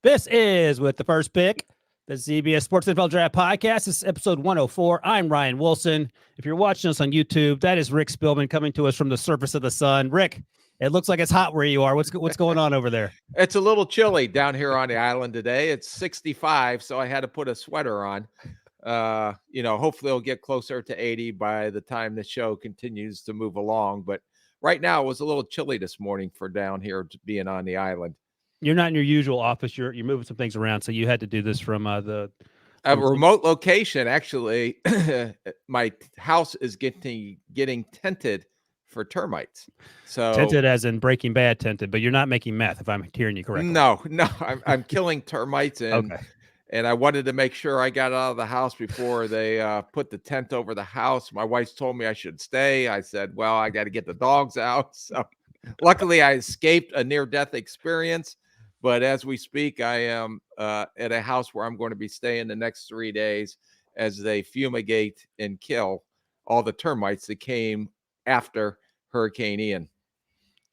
This is With the First Pick, the CBS Sports NFL Draft Podcast. This is episode 104. I'm Ryan Wilson. If you're watching us on YouTube, that is Rick Spielman coming to us from the surface of the sun. Rick, it looks like it's hot where you are. What's going on over there? It's a little chilly down here on the island today. It's 65, so I had to put a sweater on. Hopefully it'll get closer to 80 by the time the show continues to move along. But right now it was a little chilly this morning for down here being on the island. You're not in your usual office. You're moving some things around, so you had to do this from a remote location. Actually, my house is getting tented for termites. So tented as in Breaking Bad tented, but you're not making meth, if I'm hearing you correctly. No, I'm killing termites, and okay. And I wanted to make sure I got out of the house before they put the tent over the house. My wife told me I should stay. I said, well, I got to get the dogs out. So luckily I escaped a near-death experience. But as we speak, I am at a house where I'm going to be staying the next 3 days as they fumigate and kill all the termites that came after Hurricane Ian.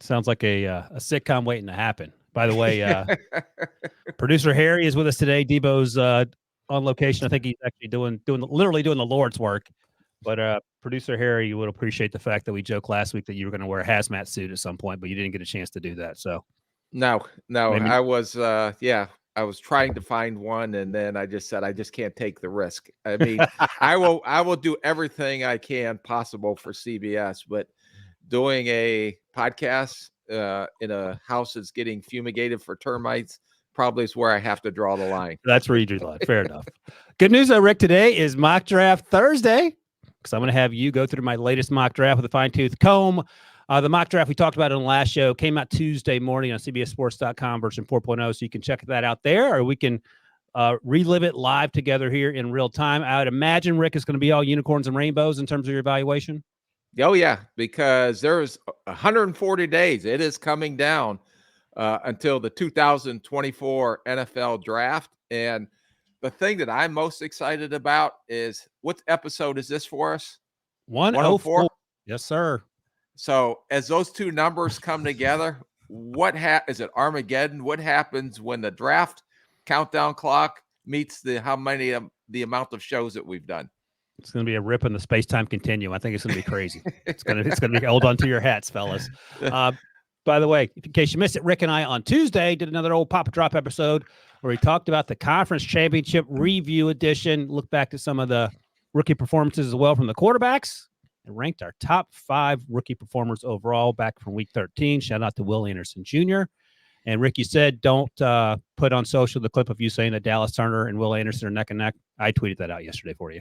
Sounds like a sitcom waiting to happen. By the way, producer Harry is with us today. Debo's on location. I think he's actually doing the Lord's work. But producer Harry, you would appreciate the fact that we joked last week that you were going to wear a hazmat suit at some point, but you didn't get a chance to do that. So no, maybe. I was trying to find one, and then I just said I just can't take the risk. I mean, I will do everything I can possible for CBS, but doing a podcast in a house that's getting fumigated for termites probably is where I have to draw the line. That's where you draw the line. Fair enough. Good news, though, Rick. Today is mock draft Thursday, because I'm going to have you go through my latest mock draft with a fine-tooth comb. The mock draft we talked about in the last show came out Tuesday morning on CBSSports.com version 4.0, so you can check that out there, or we can relive it live together here in real time. I would imagine, Rick, is going to be all unicorns and rainbows in terms of your evaluation. Oh, yeah, because there's 140 days. It is coming down until the 2024 NFL draft. And the thing that I'm most excited about is, what episode is this for us? 104. Yes, sir. So as those two numbers come together, is it Armageddon? What happens when the draft countdown clock meets the amount of shows that we've done? It's going to be a rip in the space-time continuum. I think it's going to be crazy. It's going to be hold on to your hats, fellas. By the way, in case you missed it, Rick and I on Tuesday did another old Pop Drop episode where we talked about the Conference Championship Review Edition, looked back to some of the rookie performances as well from the quarterbacks, and ranked our top 5 rookie performers overall back from Week 13. Shout out to Will Anderson Jr. And Rick, you said don't put on social the clip of you saying that Dallas Turner and Will Anderson are neck and neck. I tweeted that out yesterday for you.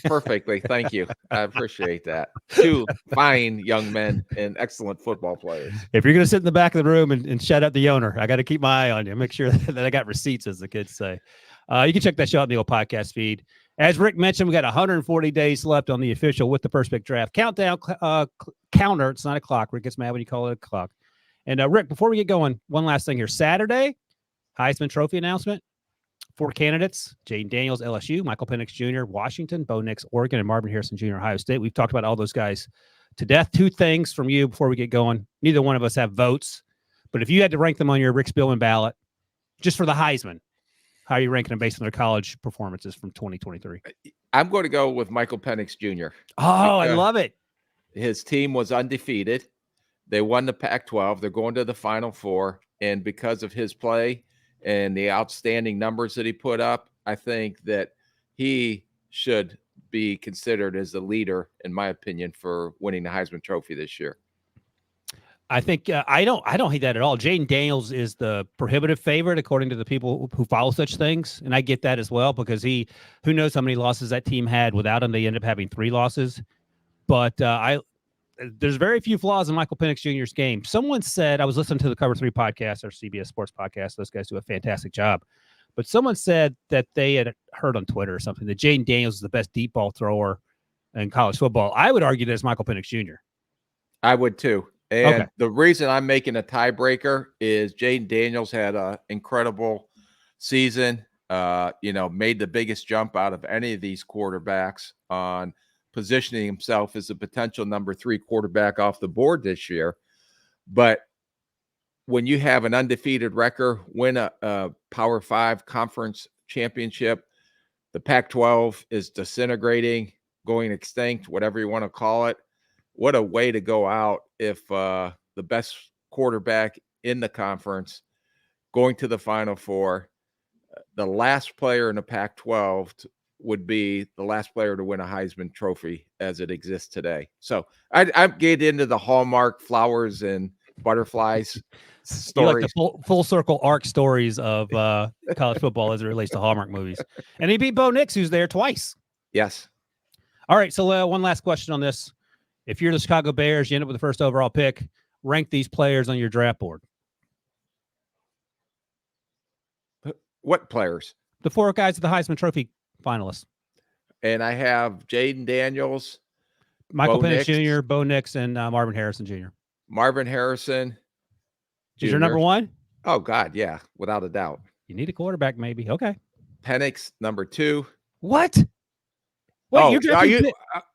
Perfectly. Thank you. I appreciate that. 2 fine young men and excellent football players. If you're going to sit in the back of the room and shut up the owner, I got to keep my eye on you. Make sure that I got receipts, as the kids say. You can check that show out in the old podcast feed. As Rick mentioned, we got 140 days left on the official With the First Pick draft countdown counter. It's not a clock. Rick gets mad when you call it a clock. And Rick, before we get going, one last thing here. Saturday, Heisman Trophy announcement. 4 candidates: Jaden Daniels, LSU; Michael Penix Jr., Washington; Bo Nix, Oregon; and Marvin Harrison Jr., Ohio State. We've talked about all those guys to death. 2 things from you before we get going. Neither one of us have votes, but if you had to rank them on your Rick Spielman ballot, just for the Heisman, how are you ranking them based on their college performances from 2023? I'm going to go with Michael Penix Jr. Oh, I love it. His team was undefeated. They won the Pac-12. They're going to the Final Four. And because of his play and the outstanding numbers that he put up, I think that he should be considered as the leader, in my opinion, for winning the Heisman Trophy this year. I think I don't hate that at all. Jaden Daniels is the prohibitive favorite according to the people who follow such things, and I get that as well because who knows how many losses that team had without him. They ended up having 3 losses, but there's very few flaws in Michael Penix Jr.'s game. Someone said, I was listening to the Cover 3 podcast, or CBS Sports podcast. Those guys do a fantastic job. But someone said that they had heard on Twitter or something that Jaden Daniels is the best deep ball thrower in college football. I would argue that it's Michael Penix Jr. I would too. And the reason I'm making a tiebreaker is Jaden Daniels had an incredible season, made the biggest jump out of any of these quarterbacks on positioning himself as a potential number 3 quarterback off the board this year. But when you have an undefeated record, win a Power 5 conference championship, the Pac-12 is disintegrating, going extinct, whatever you want to call it. What a way to go out if the best quarterback in the conference going to the Final Four, the last player in the Pac-12 would be the last player to win a Heisman Trophy as it exists today. So I get into the Hallmark flowers and butterflies You like the stories. full circle arc stories of college football as it relates to Hallmark movies. And he beat Bo Nix, who's there twice. Yes. All right, so one last question on this. If you're the Chicago Bears, you end up with the first overall pick, rank these players on your draft board. What players? The 4 guys of the Heisman Trophy finalists. And I have Jaden Daniels, Michael Bo Penix Nix, Jr., Bo Nix, and Marvin Harrison Jr. Marvin Harrison Jr. Is your number 1? Oh, God, yeah, without a doubt. You need a quarterback, maybe. Okay. Penix, number 2. What? Wait,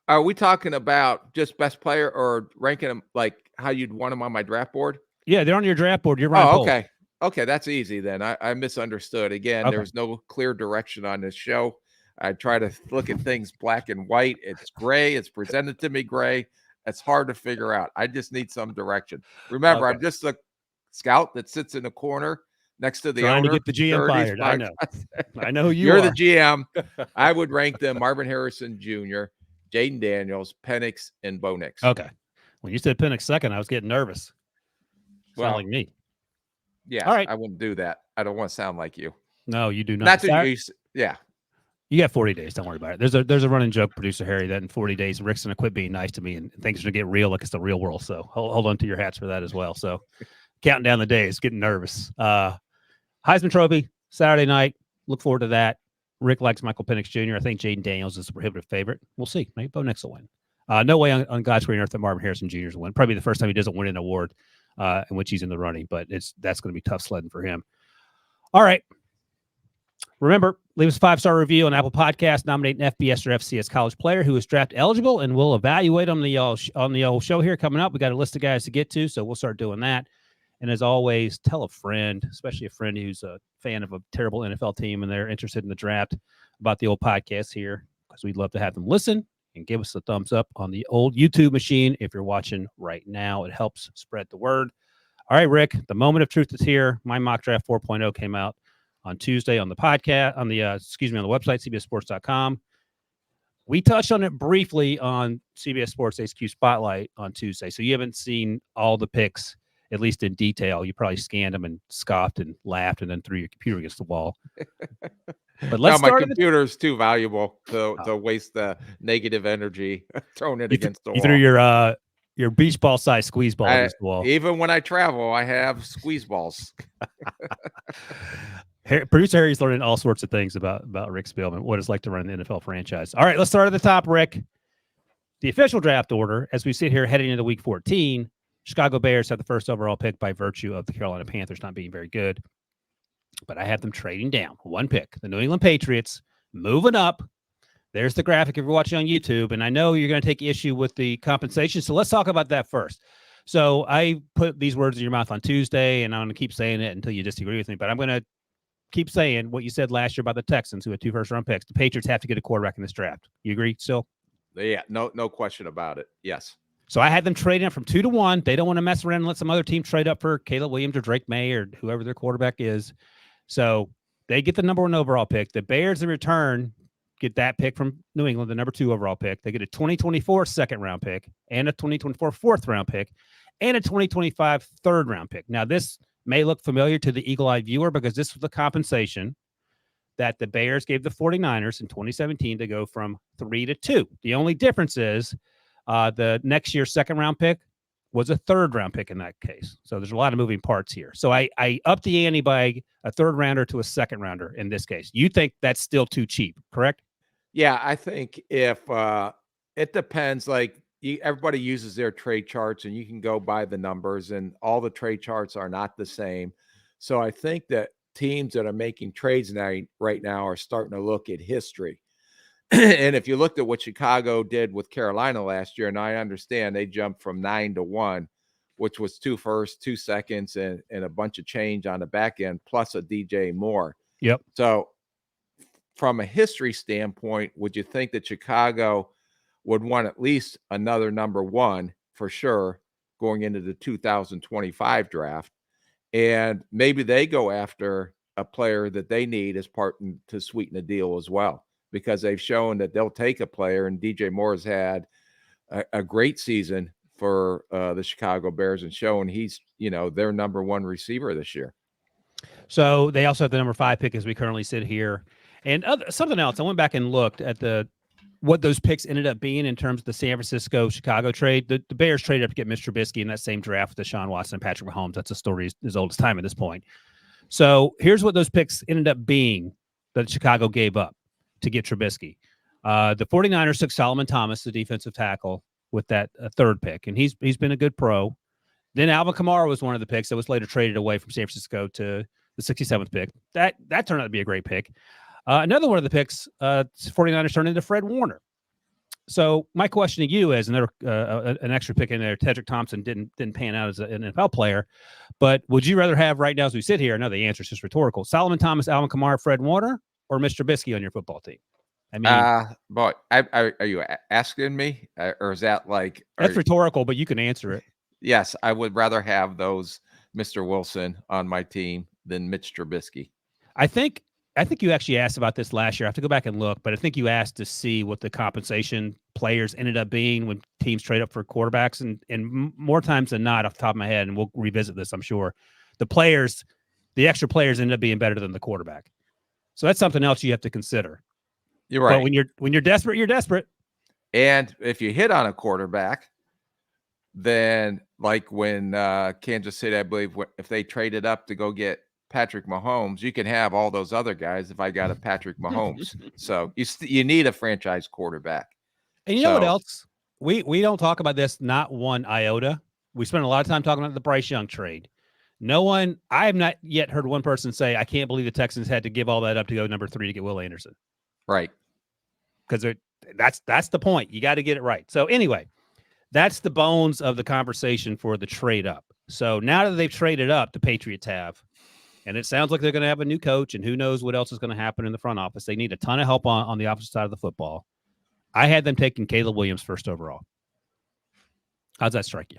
are we talking about just best player or ranking them like how you'd want them on my draft board? Yeah, they're on your draft board. You're Ryan Poles. Okay. Okay, that's easy then. I misunderstood. Again, Okay. There's no clear direction on this show. I try to look at things black and white. It's gray. It's presented to me gray. It's hard to figure out. I just need some direction. Remember, Okay. I'm just a scout that sits in the corner next to the Trying owner. to get the GM fired. I know. I know who you You're are. the GM. I would rank them Marvin Harrison Jr., Jaden Daniels, Penix, and Bo Nix. Okay. When you said Penix second, I was getting nervous. Sound like me. Yeah. All right. I wouldn't do that. I don't want to sound like you. No, you do not. Not that yeah. You got 40 days. Don't worry about it. There's a running joke, producer Harry, that in 40 days, Rick's going to quit being nice to me and things are going to get real like it's the real world. So hold on to your hats for that as well. So counting down the days, getting nervous. Heisman Trophy, Saturday night. Look forward to that. Rick likes Michael Penix Jr. I think Jaden Daniels is the prohibitive favorite. We'll see. Maybe Bo Nix will win. No way on God's green earth that Marvin Harrison Jr. will win. Probably the first time he doesn't win an award in which he's in the running, but that's going to be tough sledding for him. All right. Remember, leave us a 5-star review on Apple Podcasts. Nominate an FBS or FCS college player who is draft eligible, and we'll evaluate on the old show here coming up. We got a list of guys to get to, so we'll start doing that. And as always, tell a friend, especially a friend who's a fan of a terrible NFL team and they're interested in the draft, about the old podcast here, because we'd love to have them listen and give us a thumbs up on the old YouTube machine. If you're watching right now, it helps spread the word. All right, Rick, the moment of truth is here. My mock draft 4.0 came out on Tuesday on the podcast, on the website, cbssports.com. We touched on it briefly on CBS Sports HQ Spotlight on Tuesday. So you haven't seen all the picks, at least in detail. You probably scanned them and scoffed and laughed and then threw your computer against the wall. But let's my computer is too valuable to waste the negative energy throwing it against the wall. You threw your beach ball size squeeze ball against the wall. Even when I travel, I have squeeze balls. Producer Harry's learning all sorts of things about Rick Spielman, what it's like to run the NFL franchise. All right, let's start at the top, Rick. The official draft order, as we sit here heading into week 14, Chicago Bears have the first overall pick by virtue of the Carolina Panthers not being very good. But I have them trading down one pick. The New England Patriots moving up. There's the graphic if you're watching on YouTube. And I know you're going to take issue with the compensation. So let's talk about that first. So I put these words in your mouth on Tuesday, and I'm going to keep saying it until you disagree with me. But I'm going to keep saying what you said last year about the Texans, who had 2 first-round picks. The Patriots have to get a quarterback in this draft. You agree still? Yeah, no question about it. Yes. So I had them trading up from 2 to 1. They don't want to mess around and let some other team trade up for Caleb Williams or Drake May or whoever their quarterback is. So they get the number 1 overall pick. The Bears in return get that pick from New England, the number 2 overall pick. They get a 2024 second-round pick and a 2024 fourth-round pick and a 2025 third-round pick. Now, this may look familiar to the eagle-eyed viewer because this was the compensation that the Bears gave the 49ers in 2017 to go from 3 to 2. The only difference is the next year's second-round pick was a third-round pick in that case. So there's a lot of moving parts here. So I upped the ante by a third-rounder to a second-rounder in this case. You think that's still too cheap, correct? Yeah, I think if it depends, like everybody uses their trade charts and you can go by the numbers and all the trade charts are not the same. So I think that teams that are making trades right now are starting to look at history. And if you looked at what Chicago did with Carolina last year, and I understand they jumped from 9 to 1, which was 2 firsts, 2 seconds, and a bunch of change on the back end, plus a DJ Moore. Yep. So from a history standpoint, would you think that Chicago would want at least another number one for sure going into the 2025 draft? And maybe they go after a player that they need as part to sweeten the deal as well, because they've shown that they'll take a player, and DJ Moore has had a great season for the Chicago Bears and showing he's, their number one receiver this year. So they also have the number 5 pick as we currently sit here. And something else, I went back and looked at what those picks ended up being in terms of the San Francisco-Chicago trade. The Bears traded up to get Mr. Trubisky in that same draft with Deshaun Watson and Patrick Mahomes. That's a story as old as time at this point. So here's what those picks ended up being that Chicago gave up to get Trubisky. The 49ers took Solomon Thomas, the defensive tackle, with that third pick, and he's been a good pro. Then Alvin Kamara was one of the picks that was later traded away from San Francisco to the 67th pick. That turned out to be a great pick. Another one of the picks, 49ers turned into Fred Warner. So my question to you is, another an extra pick in there, Tedrick Thompson didn't pan out as an NFL player, but would you rather have right now as we sit here, I know the answer is just rhetorical, Solomon Thomas, Alvin Kamara, Fred Warner, or Mr. Trubisky on your football team? I mean, but are you asking me, or is that like that's rhetorical? But you can answer it. Yes, I would rather have those Mr. Wilson on my team than Mitch Trubisky. I think you actually asked about this last year. I have to go back and look, but I think you asked to see what the compensation players ended up being when teams trade up for quarterbacks, and more times than not, off the top of my head, and we'll revisit this, I'm sure, the extra players ended up being better than the quarterback. So that's something else you have to consider. You're right. But when you're desperate, you're desperate. And if you hit on a quarterback, then like when Kansas City, I believe, if they traded up to go get Patrick Mahomes, you can have all those other guys if I got a Patrick Mahomes. So you need a franchise quarterback. And you know what else? We don't talk about this, not one iota. We spent a lot of time talking about the Bryce Young trade. I have not yet heard one person say, I can't believe the Texans had to give all that up to go number 3 to get Will Anderson. Right. Because that's the point. You got to get it right. So anyway, that's the bones of the conversation for the trade up. So now that they've traded up, the Patriots have, and it sounds like they're going to have a new coach, and who knows what else is going to happen in the front office. They need a ton of help on the opposite side of the football. I had them taking Caleb Williams first overall. How's that strike you?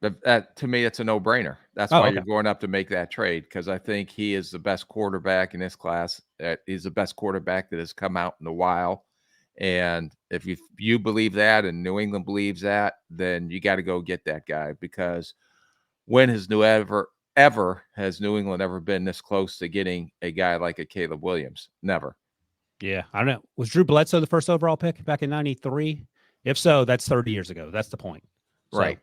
To me, it's a no-brainer. That's why you're going up to make that trade, because I think he is the best quarterback in this class. He's the best quarterback that has come out in a while. And if you believe that and New England believes that, then you got to go get that guy, because when has New England ever been this close to getting a guy like a Caleb Williams? Never. Yeah, I don't know. Was Drew Bledsoe the first overall pick back in 93? If so, that's 30 years ago. That's the point. Right.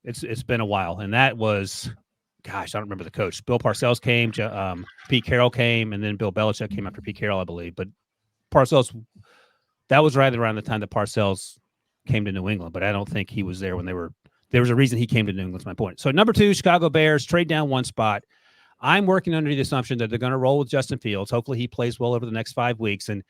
It's been a while, and that was, gosh, I don't remember the coach. Bill Parcells came, Pete Carroll came, and then Bill Belichick came after Pete Carroll, I believe. But Parcells, that was right around the time that Parcells came to New England, but I don't think he was there when there was a reason he came to New England, is my point. So number 2, Chicago Bears, trade down one spot. I'm working under the assumption that they're going to roll with Justin Fields. Hopefully he plays well over the next 5 weeks and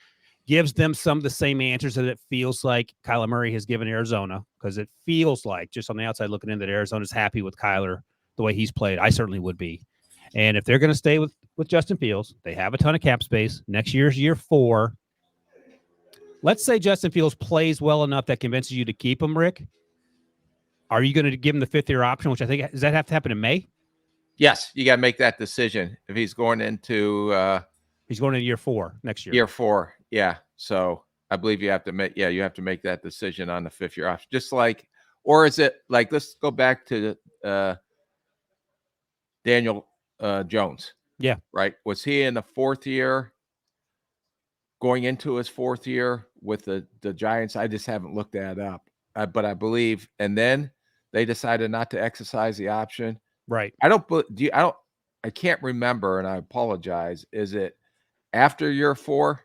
gives them some of the same answers that it feels like Kyler Murray has given Arizona, because it feels like, just on the outside looking in, that Arizona's happy with Kyler the way he's played. I certainly would be. And if they're going to stay with Justin Fields, they have a ton of cap space. Next year's year 4. Let's say Justin Fields plays well enough that convinces you to keep him, Rick. Are you going to give him the 5th-year option, which I think, does that have to happen in May? Yes, you got to make that decision. If he's going into year 4 next year. Year 4, yeah. So I believe you have to make that decision on the 5th-year option. Just like, or is it like, let's go back to Daniel Jones. Yeah. Right. Was he in the 4th year, going into his 4th year with the Giants? I just haven't looked that up, but I believe, and then they decided not to exercise the option. Right. I can't remember, and I apologize. Is it after year 4,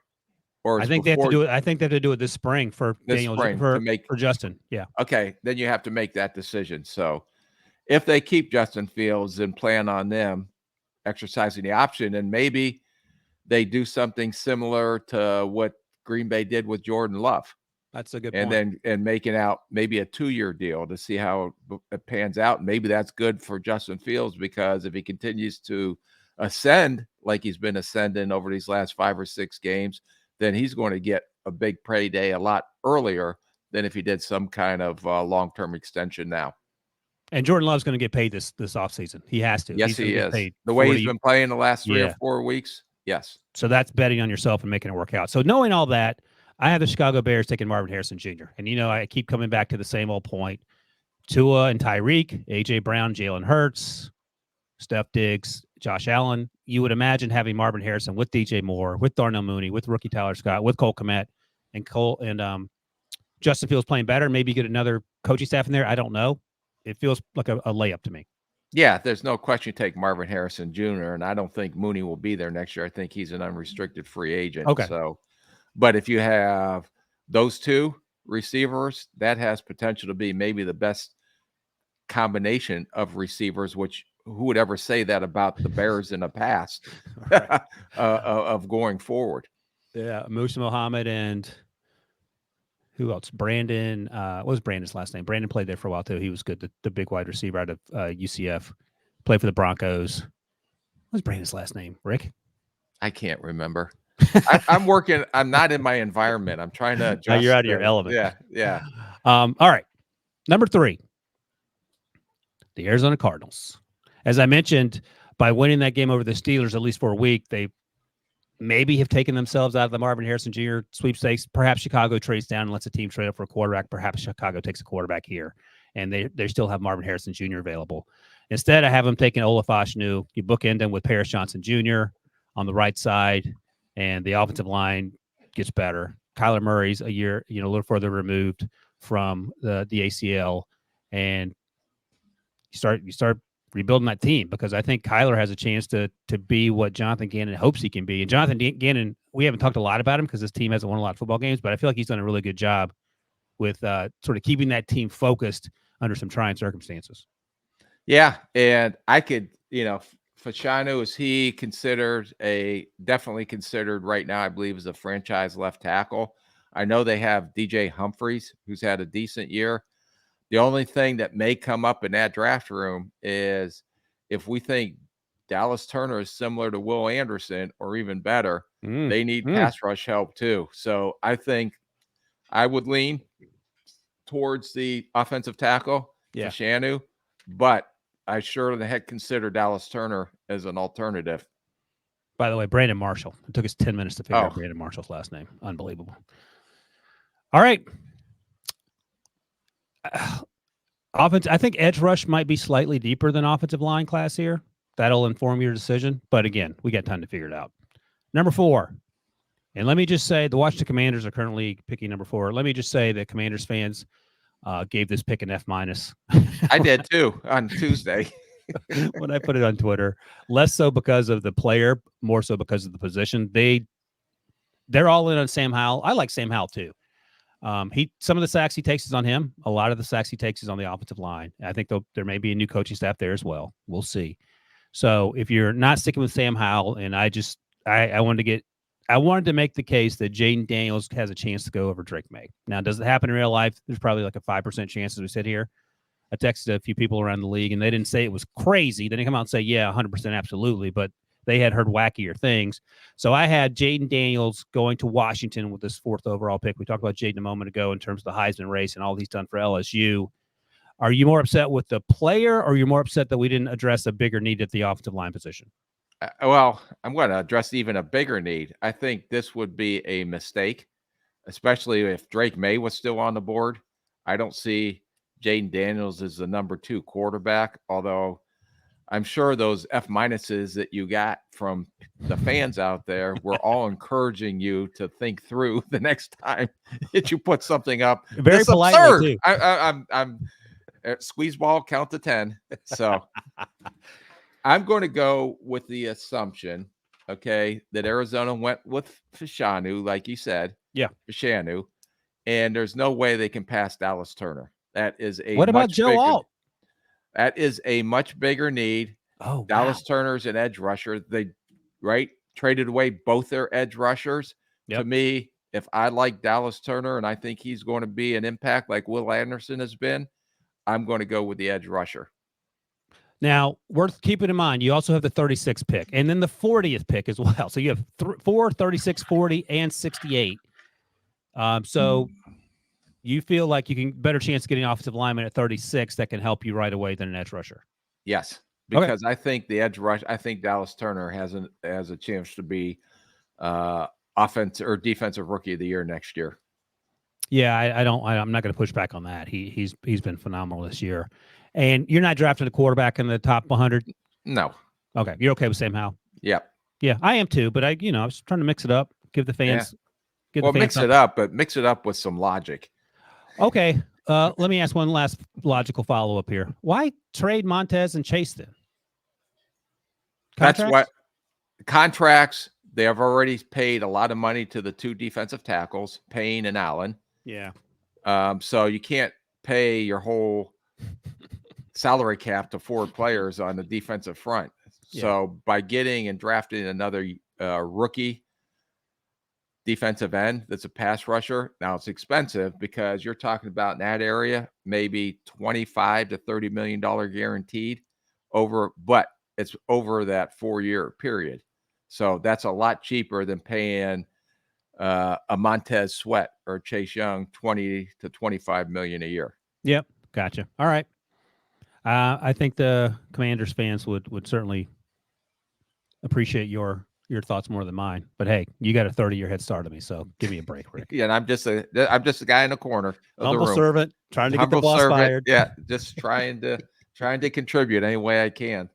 or I think they have to do it? I think they have to do it this spring for Justin. Yeah. Okay, then you have to make that decision. So if they keep Justin Fields and plan on them exercising the option, and maybe they do something similar to what Green Bay did with Jordan Love. That's a good and point. then making out maybe a 2-year deal to see how it pans out. Maybe that's good for Justin Fields, because if he continues to ascend like he's been ascending over these last 5 or 6 games, then he's going to get a big payday a lot earlier than if he did some kind of long-term extension now. And Jordan Love's going to get paid this offseason. He has to. Yes, He's going he to get is. paid The way 40. he's been playing the last 3 or Yeah. 4 weeks. Yes. So that's betting on yourself and making it work out. So knowing all that, I have the Chicago Bears taking Marvin Harrison Jr. And, I keep coming back to the same old point. Tua and Tyreek, A.J. Brown, Jalen Hurts, Steph Diggs, Josh Allen. You would imagine having Marvin Harrison with DJ Moore, with Darnell Mooney, with rookie Tyler Scott, with Cole Kmet, and Justin Fields playing better. Maybe get another coaching staff in there. I don't know. It feels like a layup to me. Yeah, there's no question you take Marvin Harrison Jr., and I don't think Mooney will be there next year. I think he's an unrestricted free agent. Okay. So, but if you have those 2 receivers, that has potential to be maybe the best combination of receivers, which who would ever say that about the Bears in the past of going forward? Yeah, Musa Muhammad and who else? Brandon. What was Brandon's last name? Brandon played there for a while too. He was good. The big wide receiver out of UCF. Played for the Broncos. What was Brandon's last name? Rick? I can't remember. I'm working. I'm not in my environment. I'm trying to adjust. You're out of your element. Yeah. All right. Number 3, the Arizona Cardinals. As I mentioned, by winning that game over the Steelers, at least for a week, they maybe have taken themselves out of the Marvin Harrison Jr. sweepstakes. Perhaps Chicago trades down and lets a team trade up for a quarterback. Perhaps Chicago takes a quarterback here, and they still have Marvin Harrison Jr. available. Instead, I have them taking Olaf Ashnu. You bookend them with Paris Johnson Jr. on the right side, and the offensive line gets better. Kyler Murray's a year, a little further removed from the ACL, and you start rebuilding that team, because I think Kyler has a chance to be what Jonathan Gannon hopes he can be. And Jonathan Gannon, we haven't talked a lot about him because this team hasn't won a lot of football games, but I feel like he's done a really good job with sort of keeping that team focused under some trying circumstances. Yeah, and I could, Fashanu, is he definitely considered right now, I believe, as a franchise left tackle. I know they have DJ Humphries, who's had a decent year. The only thing that may come up in that draft room is if we think Dallas Turner is similar to Will Anderson or even better, they need pass rush help too. So I think I would lean towards the offensive tackle, Fashanu, but I sure the heck consider Dallas Turner as an alternative. By the way, Brandon Marshall. It took us 10 minutes to figure out Brandon Marshall's last name. Unbelievable. All right. Offense. I think edge rush might be slightly deeper than offensive line class here. That'll inform your decision. But again, we got time to figure it out. Number 4. And let me just say, the Washington Commanders are currently picking number 4. Let me just say that Commanders fans gave this pick an F-. I did too on Tuesday. When I put it on Twitter, less so because of the player, more so because of the position. They're all in on Sam Howell. I like Sam Howell too. Some of the sacks he takes is on him. A lot of the sacks he takes is on the offensive line. I think there may be a new coaching staff there as well. We'll see. So if you're not sticking with Sam Howell, and I wanted to make the case that Jaden Daniels has a chance to go over Drake May. Now, does it happen in real life? There's probably like a 5% chance as we sit here. I texted a few people around the league, and they didn't say it was crazy. They didn't come out and say, yeah, 100% absolutely, but they had heard wackier things. So I had Jaden Daniels going to Washington with this 4th overall pick. We talked about Jaden a moment ago in terms of the Heisman race and all he's done for LSU. Are you more upset with the player, or are you more upset that we didn't address a bigger need at the offensive line position? Well, I'm going to address even a bigger need. I think this would be a mistake, especially if Drake May was still on the board. I don't see Jaden Daniels as the number 2 quarterback, although I'm sure those F-minuses that you got from the fans out there were all encouraging you to think through the next time that you put something up. Very politely too. I'm squeeze ball, count to 10. So I'm going to go with the assumption, that Arizona went with Fashanu, like you said. Yeah. Fashanu. And there's no way they can pass Dallas Turner. That is a What about Joe Alt? That is a much bigger need. Oh, Dallas Turner's an edge rusher. They traded away both their edge rushers. Yep. To me, if I like Dallas Turner and I think he's going to be an impact like Will Anderson has been, I'm going to go with the edge rusher. Now, worth keeping in mind, you also have the 36th pick and then the 40th pick as well. So you have 4, 36, 40, and 68. So you feel like you can better chance getting offensive lineman at 36 that can help you right away than an edge rusher. Yes, because I think the edge rush. I think Dallas Turner has a chance to be offensive or defensive rookie of the year next year. Yeah, I'm not going to push back on that. He's been phenomenal this year. And you're not drafting a quarterback in the top 100? No. Okay, you're okay with Sam Howell? Yep. Yeah, I am too. But I was trying to mix it up, give the fans. Yeah. Well, mix it up, but mix it up with some logic. Okay. Let me ask one last logical follow up here. Why trade Montez and Chase then? That's what contracts. They have already paid a lot of money to the 2 defensive tackles, Payne and Allen. Yeah. So you can't pay your whole salary cap to 4 players on the defensive front. Yeah. So by getting and drafting another rookie defensive end that's a pass rusher, now it's expensive because you're talking about in that area maybe $25 to $30 million guaranteed but it's over that 4-year period. So that's a lot cheaper than paying a Montez Sweat or Chase Young 20 to 25 million a year. Yep, gotcha. All right. I think the Commanders fans would certainly appreciate your thoughts more than mine. But hey, you got a 30-year head start on me, so give me a break, Rick. Yeah, and I'm just a guy in the corner of humble the room. Servant trying to get the boss fired. Yeah, just trying to contribute any way I can.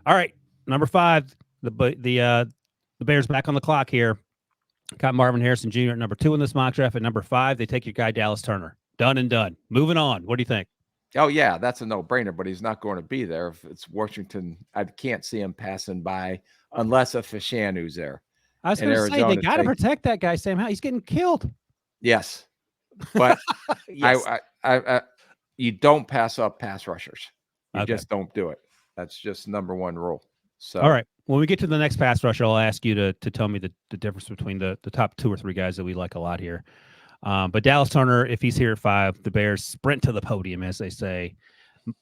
All right, number 5, the Bears back on the clock here. Got Marvin Harrison Jr. at number 2 in this mock draft. At number 5, they take your guy Dallas Turner. Done and done. Moving on. What do you think? Oh yeah, that's a no-brainer. But he's not going to be there if it's Washington. I can't see him passing by unless a Fashanu's there. I was going to say they got to protect that guy, Sam. He's getting killed. Yes, but yes. I you don't pass up pass rushers. You Okay. just don't do it. That's just number 1 rule. So all right. When we get to the next pass rusher, I'll ask you to tell me the difference between the top 2 or 3 guys that we like a lot here. But Dallas Turner, if he's here at 5, the Bears sprint to the podium, as they say.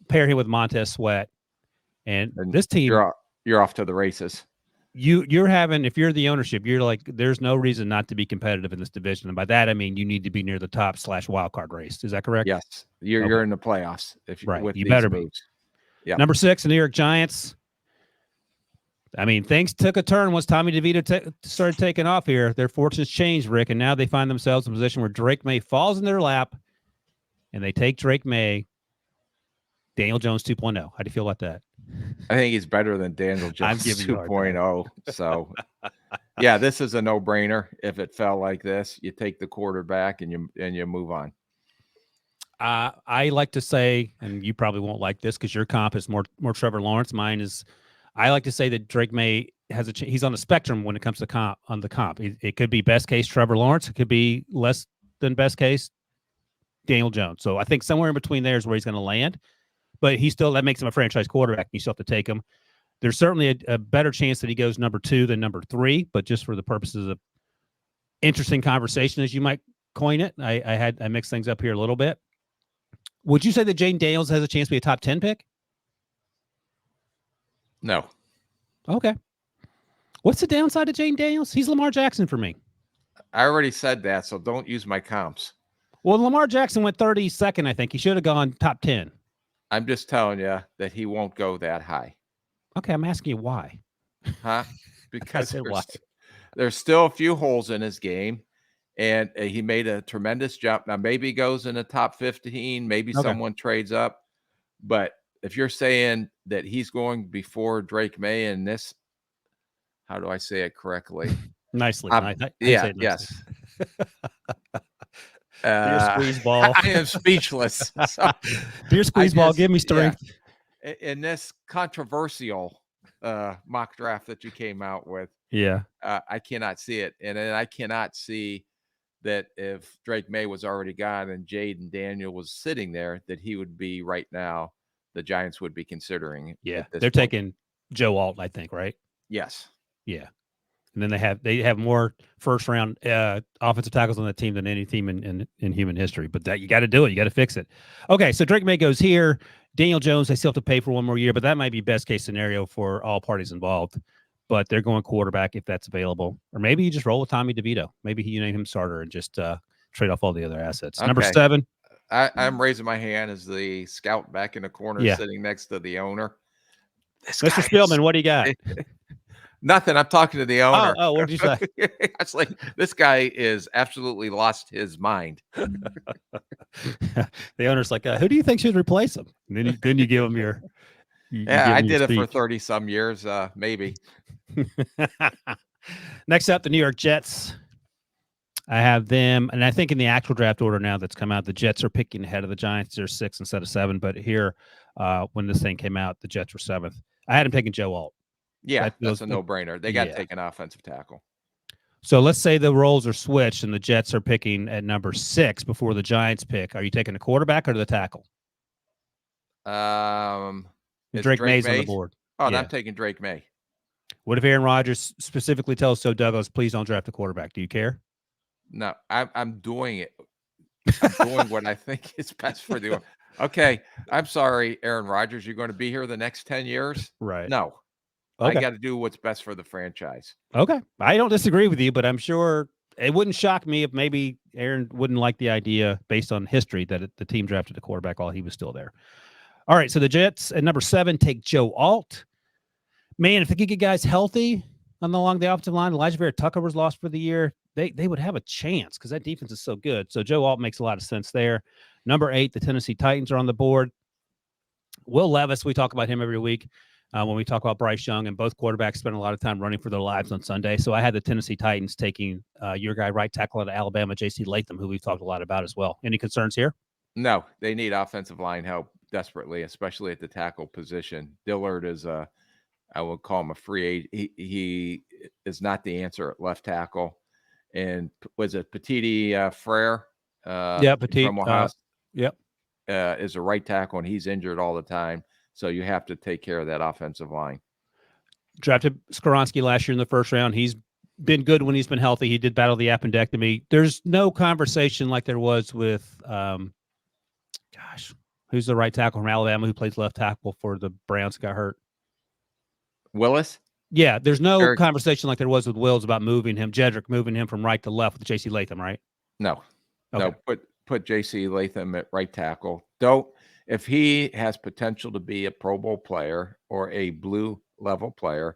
Pair him with Montez Sweat, and this team, you're off to the races. You're having, if you're the ownership, you're like, there's no reason not to be competitive in this division, and by that I mean you need to be near the top / wild card race. Is that correct? Yes, you're in the playoffs. You better be. Yeah. Number 6, the New York Giants. I mean, things took a turn once Tommy DeVito started taking off here. Their fortunes changed, Rick, and now they find themselves in a position where Drake May falls in their lap, and they take Drake May, Daniel Jones 2.0. How do you feel about that? I think he's better than Daniel Jones 2.0. So, yeah, this is a no-brainer. If it fell like this, you take the quarterback and you move on. I like to say, and you probably won't like this because your comp is more Trevor Lawrence. Mine is, I like to say that Drake May has he's on the spectrum when it comes to comp. It could be best case Trevor Lawrence. It could be less than best case Daniel Jones. So I think somewhere in between there is where he's going to land. But that makes him a franchise quarterback. You still have to take him. There's certainly a better chance that he goes number 2 than number 3. But just for the purposes of interesting conversation, as you might coin it, I mixed things up here a little bit. Would you say that Jane Daniels has a chance to be a top 10 pick? No. Okay. What's the downside of Jane Daniels? He's Lamar Jackson for me. I already said that, so don't use my comps. Well, Lamar Jackson went 32nd, I think. He should have gone top 10. I'm just telling you that he won't go that high. Okay, I'm asking you why. Huh? Because there's still a few holes in his game, and he made a tremendous jump. Now, maybe he goes in the top 15. Maybe someone trades up. But if you're saying that he's going before Drake May in this, how do I say it correctly? Nicely. Yes. Dear squeeze ball. I am speechless. So Dear squeeze ball, give me strength. Yeah. In this controversial mock draft that you came out with, I cannot see it. And then I cannot see that if Drake May was already gone and Jaden Daniel was sitting there, that he would be right now. The Giants would be considering. Yeah, they're taking Joe Alt, I think, right? Yes. Yeah. And then they have more first round offensive tackles on the team than any team in human history. But that you got to do it. You got to fix it. Okay, so Drake May goes here. Daniel Jones, they still have to pay for one more year, but that might be best case scenario for all parties involved. But they're going quarterback if that's available. Or maybe you just roll with Tommy DeVito. Maybe you name him starter and just trade off all the other assets. Number 7. I'm raising my hand as the scout back in the corner sitting next to the owner. Mr. Spielman, what do you got? Nothing. I'm talking to the owner. Oh, what did you say? It's like this guy is absolutely lost his mind. The owner's like, who do you think should replace him? And then you give him your. I did it for 30 some years, maybe. Next up, the New York Jets. I have them, and I think in the actual draft order now that's come out, the Jets are picking ahead of the Giants. They're 6 instead of 7. But here, when this thing came out, the Jets were 7th. I had them taking Joe Alt. Yeah, that's a no-brainer. They got to take an offensive tackle. So let's say the roles are switched and the Jets are picking at number 6 before the Giants pick. Are you taking the quarterback or the tackle? Drake May's on the board. Oh, I'm taking Drake May. What if Aaron Rodgers specifically tells Douglas, please don't draft a quarterback? Do you care? No, I'm doing it. I'm doing what I think is best for the. Okay, I'm sorry, Aaron Rodgers. You're going to be here the next 10 years? Right. No. Okay. I got to do what's best for the franchise. Okay. I don't disagree with you, but I'm sure it wouldn't shock me if maybe Aaron wouldn't like the idea based on history that the team drafted a quarterback while he was still there. All right. So the Jets at number 7 take Joe Alt. Man, if they could get guys healthy along the offensive line, Elijah Vera Tucker was lost for the year. They would have a chance because that defense is so good. So Joe Alt makes a lot of sense there. Number 8, the Tennessee Titans are on the board. Will Levis, we talk about him every week. When we talk about Bryce Young, and both quarterbacks spend a lot of time running for their lives on Sunday. So I had the Tennessee Titans taking your guy, right tackle out of Alabama, J.C. Latham, who we've talked a lot about as well. Any concerns here? No, they need offensive line help desperately, especially at the tackle position. Dillard is I would call him a free agent. He is not the answer at left tackle. And was it Petiti Frere? Petit. From Ohio. Is a right tackle, and he's injured all the time. So you have to take care of that offensive line. Drafted Skoronski last year in the first round. He's been good when he's been healthy. He did battle the appendectomy. There's no conversation like there was with, who's the right tackle from Alabama who plays left tackle for the Browns, got hurt? Willis? Yeah, there's no conversation like there was with Wills about moving him, Jedrick moving him from right to left with J.C. Latham, right? No. Okay. No, put J.C. Latham at right tackle. If he has potential to be a Pro Bowl player or a blue level player,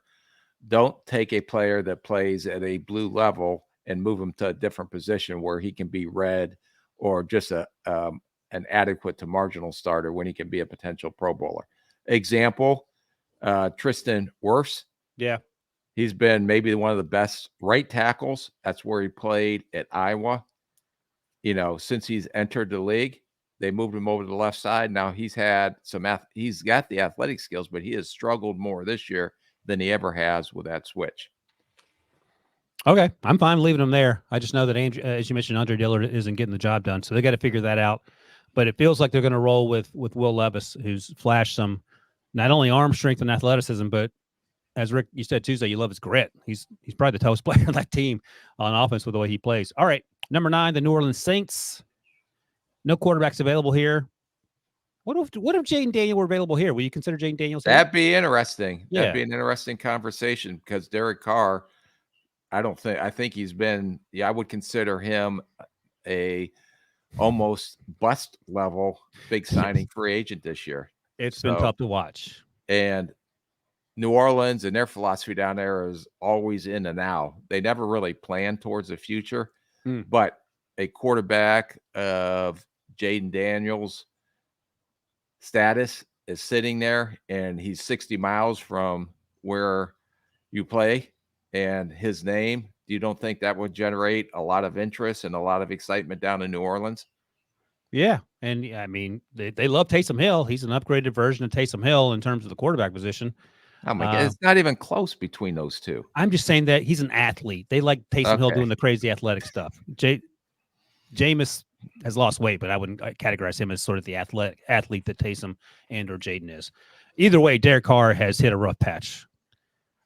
don't take a player that plays at a blue level and move him to a different position where he can be red or just an adequate to marginal starter when he can be a potential Pro Bowler. Example, Tristan Wirfs. Yeah. He's been maybe one of the best right tackles. That's where he played at Iowa. Since he's entered the league. They moved him over to the left side. Now he's got the athletic skills, but he has struggled more this year than he ever has with that switch. Okay. I'm fine leaving him there. I just know that, as you mentioned, Andre Dillard isn't getting the job done. So they got to figure that out. But it feels like they're going to roll with Will Levis, who's flashed some not only arm strength and athleticism, but as Rick, you said Tuesday, you love his grit. He's probably the toughest player on that team on offense with the way he plays. All right. Number 9, the New Orleans Saints. No quarterbacks available here. What if Jaden Daniels were available here? Will you consider Jaden Daniels? That'd be interesting. Yeah. That'd be an interesting conversation because Derek Carr, I think he's been, I would consider him a almost bust level big signing free agent this year. It's been tough to watch. And New Orleans and their philosophy down there is always in the now. They never really plan towards the future, but a quarterback of Jaden Daniels' status is sitting there, and he's 60 miles from where you play, and his name, you don't think that would generate a lot of interest and a lot of excitement down in New Orleans? Yeah, and I mean, they love Taysom Hill. He's an upgraded version of Taysom Hill in terms of the quarterback position. Oh my God, it's not even close between those two. I'm just saying that he's an athlete. They like Taysom Hill doing the crazy athletic stuff. Jameis has lost weight, but I wouldn't categorize him as sort of the athlete that Taysom and or Jaden is. Either way, Derek Carr has hit a rough patch.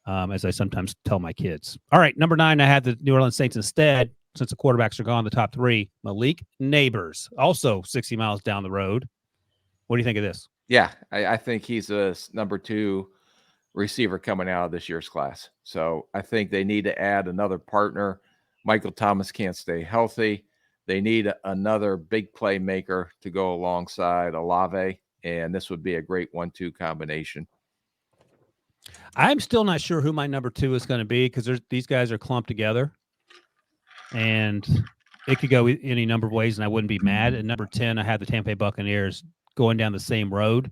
as I sometimes tell my kids. All right, number 9, I had the New Orleans Saints instead, since the quarterbacks are gone, the top 3. Malik Neighbors, also 60 miles down the road. What do you think of this? Yeah, I think he's a number 2 receiver coming out of this year's class. So I think they need to add another partner. Michael Thomas can't stay healthy. They need another big playmaker to go alongside Olave, and this would be a great 1-2 combination. I'm still not sure who my number 2 is going to be because these guys are clumped together, and it could go any number of ways, and I wouldn't be mad. At number 10, I have the Tampa Bay Buccaneers going down the same road,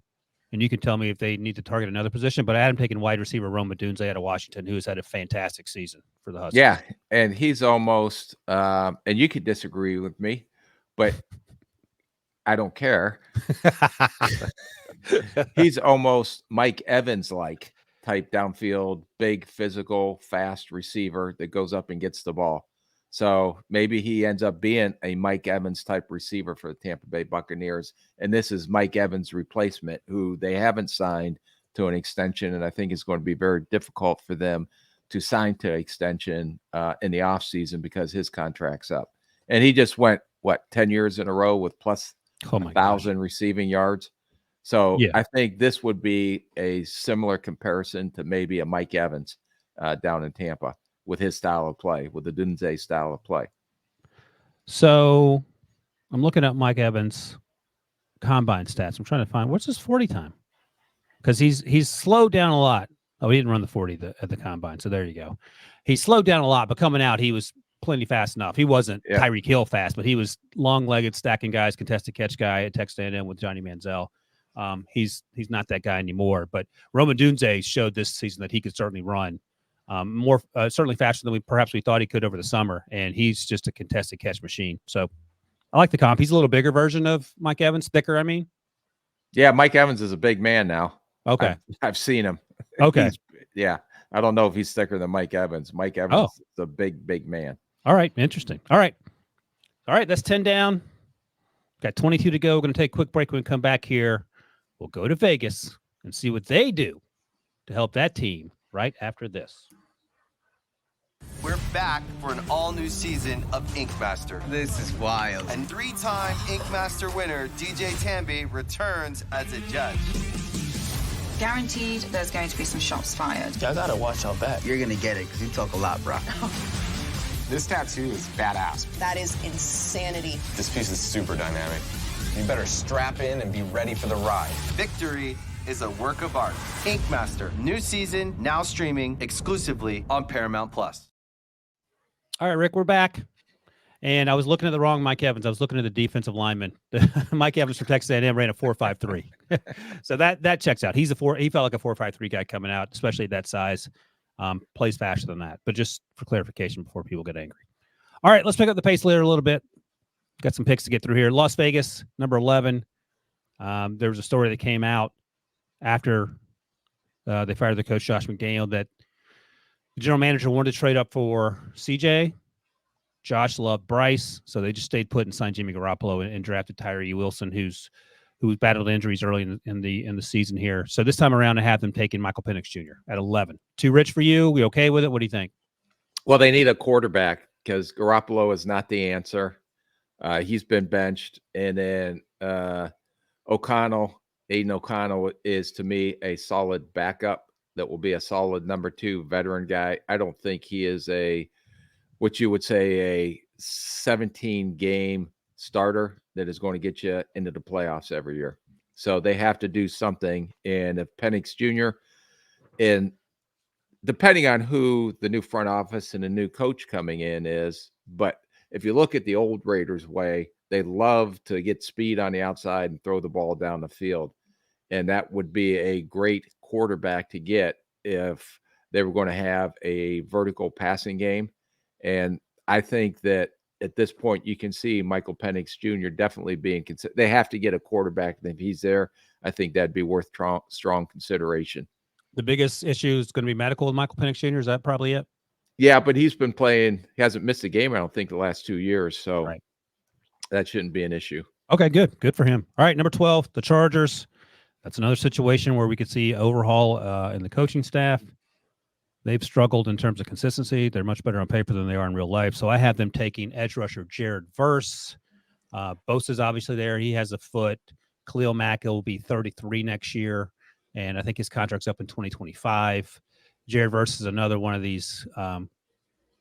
and you can tell me if they need to target another position, but I had him taking wide receiver Rome Odunze out of Washington, who has had a fantastic season for the Huskies. Yeah, and he's almost and you could disagree with me, but I don't care. He's almost Mike Evans-like type downfield, big, physical, fast receiver that goes up and gets the ball. So maybe he ends up being a Mike Evans type receiver for the Tampa Bay Buccaneers. And this is Mike Evans' replacement, who they haven't signed to an extension. And I think it's going to be very difficult for them to sign to extension in the offseason because his contract's up. And he just went, 10 years in a row with plus 1,000 receiving yards. So yeah. I think this would be a similar comparison to maybe a Mike Evans down in Tampa with his style of play, with the Dunze style of play. So I'm looking at Mike Evans' combine stats. I'm trying to find what's his 40 time, because he's slowed down a lot. Oh, he didn't run the 40 at the combine, so there you go. He slowed down a lot, but coming out, he was plenty fast enough. He wasn't Tyreek Hill fast, but he was long-legged, stacking guys, contested catch guy at Texas A&M with Johnny Manziel. He's not that guy anymore, but Rome Odunze showed this season that he could certainly run more, certainly faster than we thought he could over the summer, and he's just a contested catch machine. So I like the comp. He's a little bigger version of Mike Evans, thicker, I mean. Yeah, Mike Evans is a big man now. Okay. I've seen him. Okay. I don't know if he's thicker than Mike Evans. Mike Evans is a big man. All right, interesting. All right, that's 10 down. Got 22 to go. We're going to take a quick break. When we come back here, we'll go to Vegas and see what they do to help that team right after this. We're back for an all-new season of Ink Master. This is wild. And 3-time Ink Master winner DJ Tamby returns as a judge. Guaranteed there's going to be some shots fired. I gotta watch our back. You're gonna get it because you talk a lot, bro. This tattoo is badass. That is insanity. This piece is super dynamic. You better strap in and be ready for the ride. Victory is a work of art. Ink Master, new season, now streaming exclusively on Paramount+. All right, Rick, we're back. And I was looking at the wrong Mike Evans. I was looking at the defensive lineman. Mike Evans from Texas A&M ran a 4.53. So that checks out. He felt like a 4.53 guy coming out, especially at that size. Plays faster than that. But just for clarification before people get angry. All right, let's pick up the pace later a little bit. Got some picks to get through here. Las Vegas, number 11. There was a story that came out after they fired the coach, Josh McDaniel, that the general manager wanted to trade up for CJ. Josh loved Bryce, so they just stayed put and signed Jimmy Garoppolo and drafted Tyree Wilson, who battled injuries early in the season here. So this time around, I have them taking Michael Penix Jr. at 11. Too rich for you? We okay with it? What do you think? Well, they need a quarterback because Garoppolo is not the answer. He's been benched, and then Aiden O'Connell is, to me, a solid backup that will be a solid number 2 veteran guy. I don't think he is what you would say a 17-game starter that is going to get you into the playoffs every year. So they have to do something. And if Penix Jr. and depending on who the new front office and the new coach coming in is, but if you look at the old Raiders way, they love to get speed on the outside and throw the ball down the field. And that would be a great quarterback to get if they were going to have a vertical passing game. And I think that at this point, you can see Michael Penix Jr. definitely being considered. They have to get a quarterback. And if he's there, I think that'd be worth strong consideration. The biggest issue is going to be medical with Michael Penix Jr. Is that probably it? Yeah, but he's been playing. He hasn't missed a game, I don't think, the last 2 years. So that shouldn't be an issue. Okay, good. Good for him. All right, number 12, the Chargers. That's another situation where we could see overhaul in the coaching staff. They've struggled in terms of consistency. They're much better on paper than they are in real life. So I have them taking edge rusher Jared Verse. Bosa's obviously there. He has a foot. Khalil Mack will be 33 next year, and I think his contract's up in 2025. Jared Verse is another one of these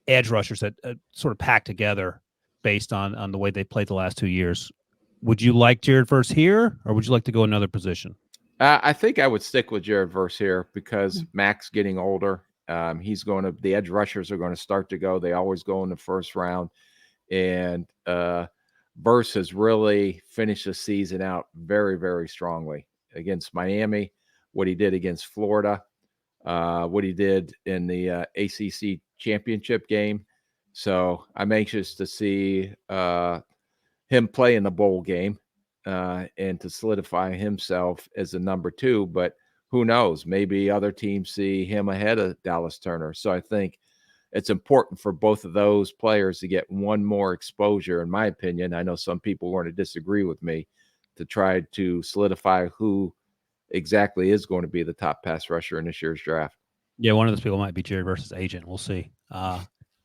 edge rushers that sort of pack together based on the way they played the last 2 years. Would you like Jared Verse here, or would you like to go another position? I think I would stick with Jared Verse here because Mac's getting older. The edge rushers are going to start to go. They always go in the first round. And Verse has really finished the season out very, very strongly against Miami, what he did against Florida, what he did in the ACC championship game. So I'm anxious to see him play in the bowl game and to solidify himself as a number 2. But who knows? Maybe other teams see him ahead of Dallas Turner. So I think it's important for both of those players to get one more exposure, in my opinion. I know some people want to disagree with me, to try to solidify who exactly is going to be the top pass rusher in this year's draft. Yeah, one of those people might be Jared Verse's agent. We'll see.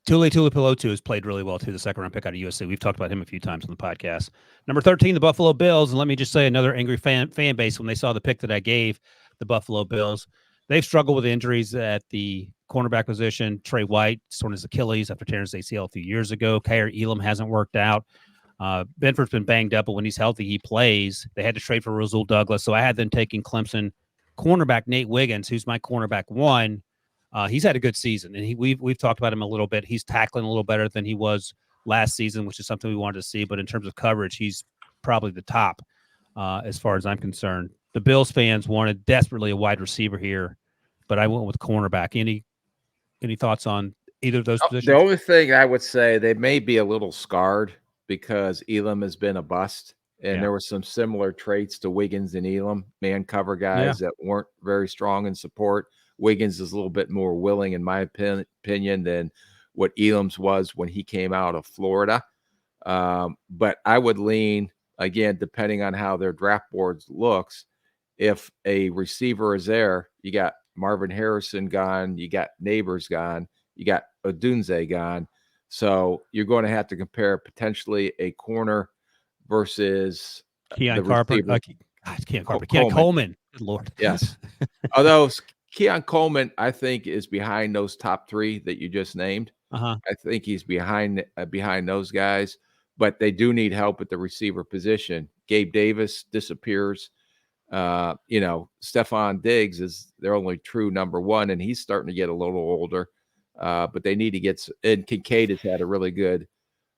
Tuli Tuipulotu has played really well, too, the second-round pick out of USC. We've talked about him a few times on the podcast. Number 13, the Buffalo Bills. And let me just say, another angry fan base when they saw the pick that I gave the Buffalo Bills. They've struggled with injuries at the cornerback position. Trey White torn his Achilles after tearing his ACL a few years ago. Kyer Elam hasn't worked out. Benford's been banged up, but when he's healthy, he plays. They had to trade for Rasul Douglas, so I had them taking Clemson cornerback Nate Wiggins, who's my cornerback 1. He's had a good season, and we've talked about him a little bit. He's tackling a little better than he was last season, which is something we wanted to see. But in terms of coverage, he's probably the top as far as I'm concerned. The Bills fans wanted desperately a wide receiver here, but I went with cornerback. Any thoughts on either of those positions? The only thing I would say, they may be a little scarred because Elam has been a bust, and there were some similar traits to Wiggins and Elam, man cover guys that weren't very strong in support. Wiggins is a little bit more willing, in my opinion, than what Elam's was when he came out of Florida. But I would lean, again, depending on how their draft boards looks, if a receiver is there, you got Marvin Harrison gone, you got Neighbors gone, you got Odunze gone. So you're going to have to compare potentially a corner versus Keon Coleman. Good Lord. Yes. Although Keon Coleman, I think, is behind those top 3 that you just named. I think he's behind those guys, but they do need help at the receiver position. Gabe Davis disappears. Stephon Diggs is their only true number 1, and he's starting to get a little older. But they need to get, and Kincaid has had a really good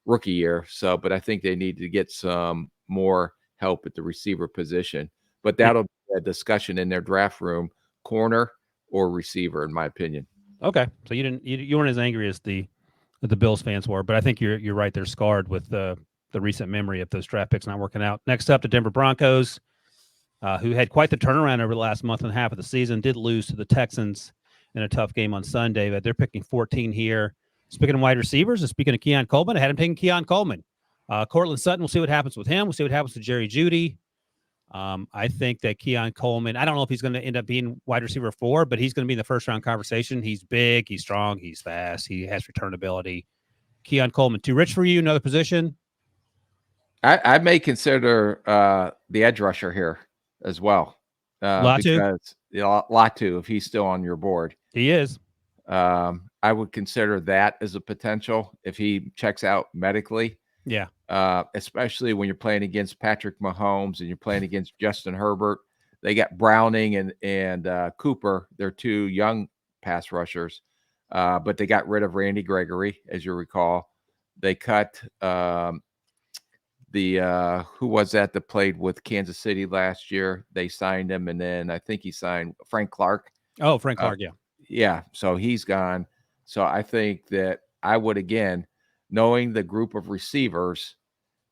rookie year. So, but I think they need to get some more help at the receiver position. But that'll be a discussion in their draft room, corner or receiver, in my opinion. Okay, so you weren't as angry as the Bills fans were, but I think you're right. They're scarred with the recent memory of those draft picks not working out. Next up, the Denver Broncos, who had quite the turnaround over the last month and a half of the season, did lose to the Texans in a tough game on Sunday, but they're picking 14 here. Speaking of wide receivers, and speaking of Keon Coleman, I had him taking Keon Coleman. Cortland Sutton, we'll see what happens with him. We'll see what happens to Jerry Jeudy. I think that Keon Coleman, I don't know if he's going to end up being wide receiver 4, but he's going to be in the first-round conversation. He's big, he's strong, he's fast, he has return ability. Keon Coleman, too rich for you, another position? I may consider the edge rusher here as well. Latu? Because Latu, if he's still on your board. He is. I would consider that as a potential if he checks out medically. Yeah. Especially when you're playing against Patrick Mahomes and you're playing against Justin Herbert. They got Browning and Cooper. They're 2 young pass rushers, but they got rid of Randy Gregory, as you recall. They cut who was that played with Kansas City last year? They signed him, and then I think he signed Frank Clark. Oh, Frank Clark, yeah. Yeah, so he's gone. So I think that I would, again, knowing the group of receivers,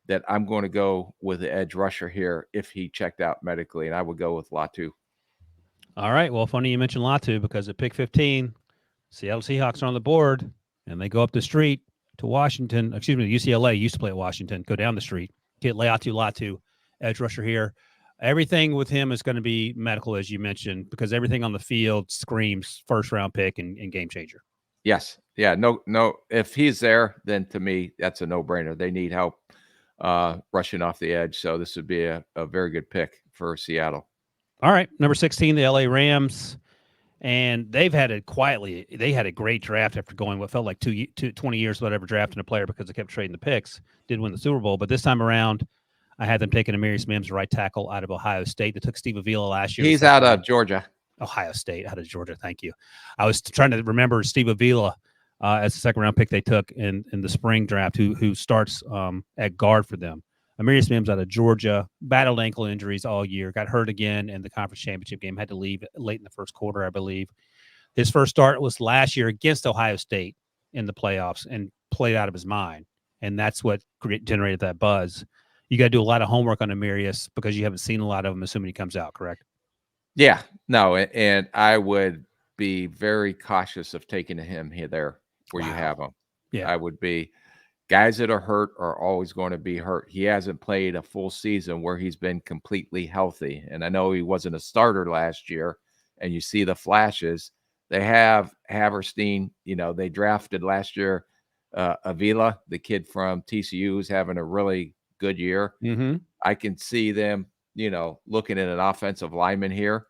that I'm going to go with the edge rusher here if he checked out medically, and I would go with Latu. All right. Well, funny you mentioned Latu because at pick 15, Seattle Seahawks are on the board, and they go up the street to Washington. Excuse me, UCLA used to play at Washington. Go down the street, get Latu, edge rusher here. Everything with him is going to be medical, as you mentioned, because everything on the field screams first round pick and game changer. Yes. Yeah. No. If he's there, then to me, that's a no brainer. They need help rushing off the edge. So this would be a very good pick for Seattle. All right. Number 16, the LA Rams. And they had a great draft after going what felt like 20 years without ever drafting a player because they kept trading the picks. Did win the Super Bowl. But this time around, I had them taking Amarius Mims, right tackle out of Ohio State. They took Steve Avila last year. He's out of Georgia. Ohio State, out of Georgia. Thank you. I was trying to remember Steve Avila as the second round pick they took in the spring draft, who starts at guard for them. Amarius Mims out of Georgia, battled ankle injuries all year, got hurt again in the conference championship game, had to leave late in the first quarter, I believe. His first start was last year against Ohio State in the playoffs and played out of his mind. And that's what generated that buzz. You got to do a lot of homework on Amarius because you haven't seen a lot of him, assuming he comes out, correct? Yeah, no, and I would be very cautious of taking him here there where you have him. Yeah. I would be. Guys that are hurt are always going to be hurt. He hasn't played a full season where he's been completely healthy. And I know he wasn't a starter last year, and you see the flashes. They have Haverstein, they drafted last year Avila, the kid from TCU, who's having a really good year. Mm-hmm. I can see them, looking at an offensive lineman here,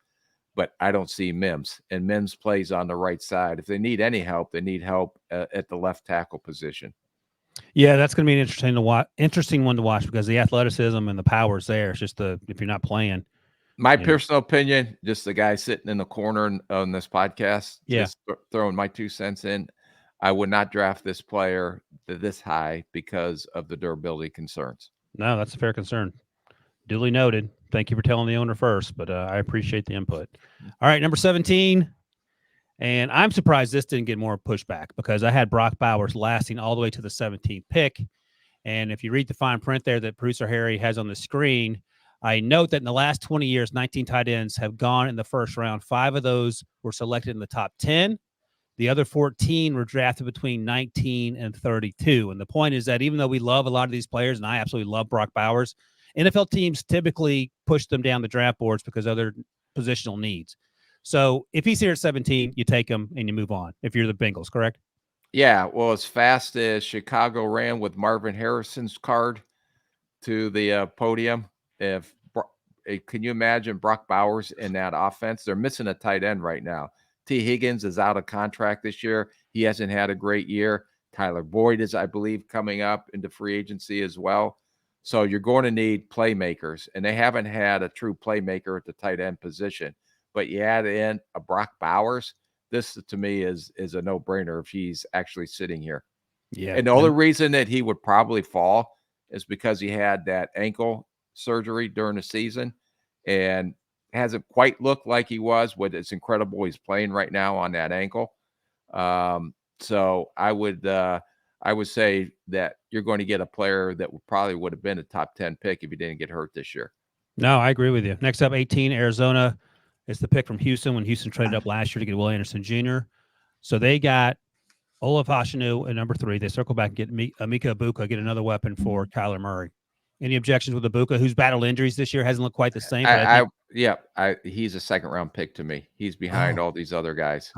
but I don't see Mims. And Mims plays on the right side. If they need any help, they need help at the left tackle position. Yeah, that's going to be an interesting one to watch because the athleticism and the power is there. It's just if you're not playing. My personal opinion, just the guy sitting in the corner on this podcast, just throwing my 2 cents in. I would not draft this player this high because of the durability concerns. No, that's a fair concern. Duly noted. Thank you for telling the owner first, but I appreciate the input. All right, number 17. And I'm surprised this didn't get more pushback because I had Brock Bowers lasting all the way to the 17th pick. And if you read the fine print there that producer Harry has on the screen, I note that in the last 20 years, 19 tight ends have gone in the first round. 5 of those were selected in the top 10. The other 14 were drafted between 19 and 32. And the point is that even though we love a lot of these players, and I absolutely love Brock Bowers, NFL teams typically push them down the draft boards because of their positional needs. So if he's here at 17, you take him and you move on if you're the Bengals, correct? Yeah, well, as fast as Chicago ran with Marvin Harrison's card to the podium, can you imagine Brock Bowers in that offense? They're missing a tight end right now. T. Higgins is out of contract this year. He hasn't had a great year. Tyler Boyd is, I believe, coming up into free agency as well. So you're going to need playmakers, and they haven't had a true playmaker at the tight end position. But you add in a Brock Bowers, this to me is a no-brainer if he's actually sitting here. Yeah. And the only reason that he would probably fall is because he had that ankle surgery during the season and hasn't quite looked like he was. What it's incredible he's playing right now on that ankle. So I would say that you're going to get a player that probably would have been a top 10 pick if he didn't get hurt this year. No, I agree with you. Next up, 18, Arizona. It's the pick from Houston when Houston traded up last year to get Will Anderson Jr. So they got Olaf Hashanu at number 3. They circle back and get Mika Ibuka, get another weapon for Kyler Murray. Any objections with Ibuka, who's battled injuries this year, hasn't looked quite the same? He's a second-round pick to me. He's behind all these other guys.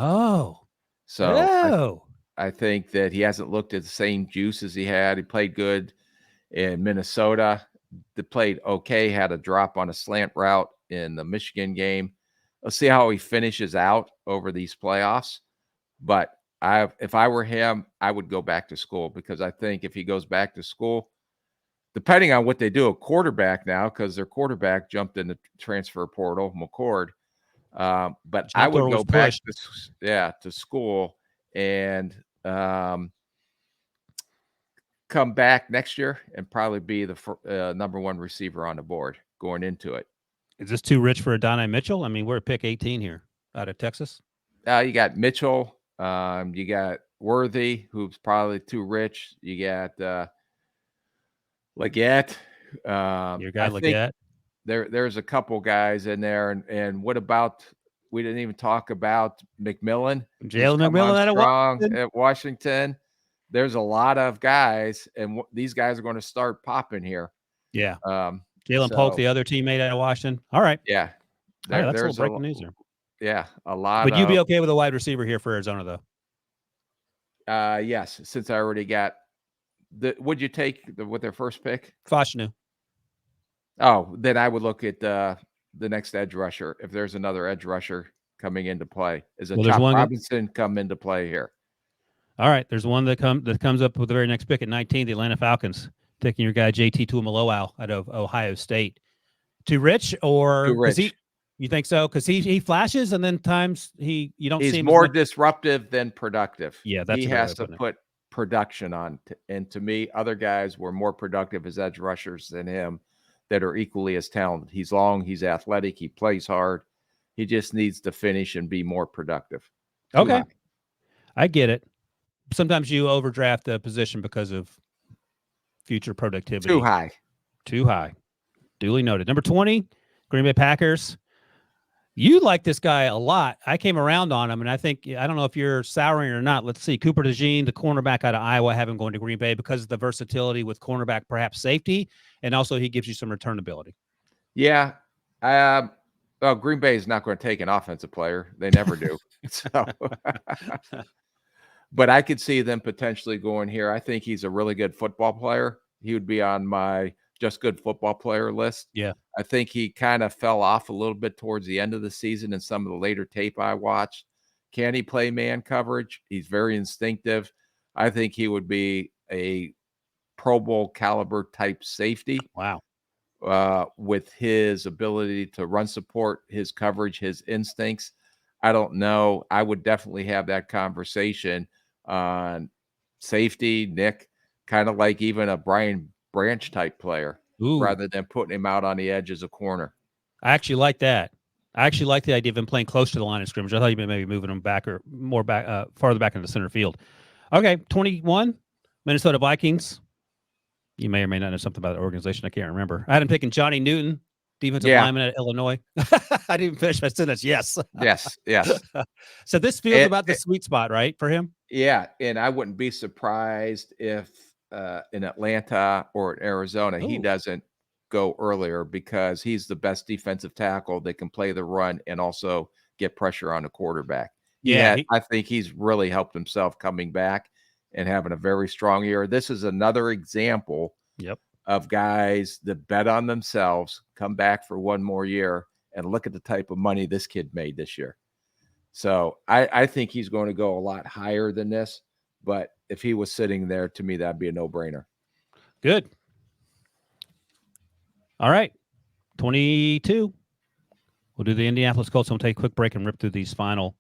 So I think that he hasn't looked at the same juice as he had. He played good in Minnesota. They played okay, had a drop on a slant route in the Michigan game. Let's see how he finishes out over these playoffs. But if I were him, I would go back to school because I think if he goes back to school, depending on what they do at quarterback now, because their quarterback jumped in the transfer portal, McCord. But I would go back to school and come back next year and probably be the number 1 receiver on the board going into it. Is this too rich for Adonai Mitchell? I mean, we're at pick 18 here out of Texas. You got Mitchell. You got Worthy, who's probably too rich. You got Leggett. Your guy Leggett. There's a couple guys in there. And what about, we didn't even talk about McMillan. Jalen McMillan at Washington. There's a lot of guys, and these guys are going to start popping here. Yeah. Jalen Polk, So, the other teammate out of Washington. All right. yeah, All right. That's a there's little breaking news there. a lot Would you be of okay with a wide receiver here for Arizona, though? yes. Since I already got would you take with their first pick? Fashanu. Oh, then I would look at the next edge rusher. If there's another edge rusher coming into play, is a Well, there's Chop one Robinson come into play here? All right. There's one that comes up with the very next pick at 19, the Atlanta Falcons, taking your guy JT Tuimoloau out of Ohio State. Too rich, or Too rich. You think so? Because he flashes, and then times you don't see He's him more as much. disruptive than productive. Yeah, that's he a better way has of to putting it. put production on. And to me, other guys were more productive as edge rushers than him that are equally as talented. He's long, he's athletic, he plays hard. He just needs to finish and be more productive. Too Okay, high. I get it. Sometimes you overdraft the position because of future productivity. Too high. Too high. Duly noted. Number 20, Green Bay Packers. You like this guy a lot. I came around on him, and I don't know if you're souring or not. Let's see. Cooper DeJean, the cornerback out of Iowa, have him going to Green Bay because of the versatility with cornerback, perhaps safety, and also he gives you some returnability. Yeah. Well, Green Bay is not going to take an offensive player. They never do. So, but I could see them potentially going here. I think he's a really good football player. He would be on my just good football player list. Yeah. I think he kind of fell off a little bit towards the end of the season in some of the later tape I watched. Can he play man coverage? He's very instinctive. I think he would be a Pro Bowl caliber type safety. Wow. With his ability to run support, his coverage, his instincts. I don't know. I would definitely have that conversation on safety, Nick, kind of like even a Brian Branch type player. Ooh. Rather than putting him out on the edge as a corner. I actually like that. I actually like the idea of him playing close to the line of scrimmage. I thought you maybe moving him back or more back, farther back into the center field. Okay, 21, Minnesota Vikings. You may or may not know something about the organization. I can't remember. I had him picking Johnny Newton, defensive lineman at Illinois. I didn't finish my sentence. Yes. Yes. So this feels about the sweet spot, right, for him? Yeah, and I wouldn't be surprised if in Atlanta or in Arizona, he doesn't go earlier because he's the best defensive tackle that can play the run and also get pressure on the quarterback. I think he's really helped himself coming back and having a very strong year. This is another example of guys that bet on themselves, come back for one more year, and look at the type of money this kid made this year. So I think he's going to go a lot higher than this, but if he was sitting there, to me, that'd be a no-brainer. Good. All right. 22. We'll do the Indianapolis Colts. We'll take a quick break and rip through these final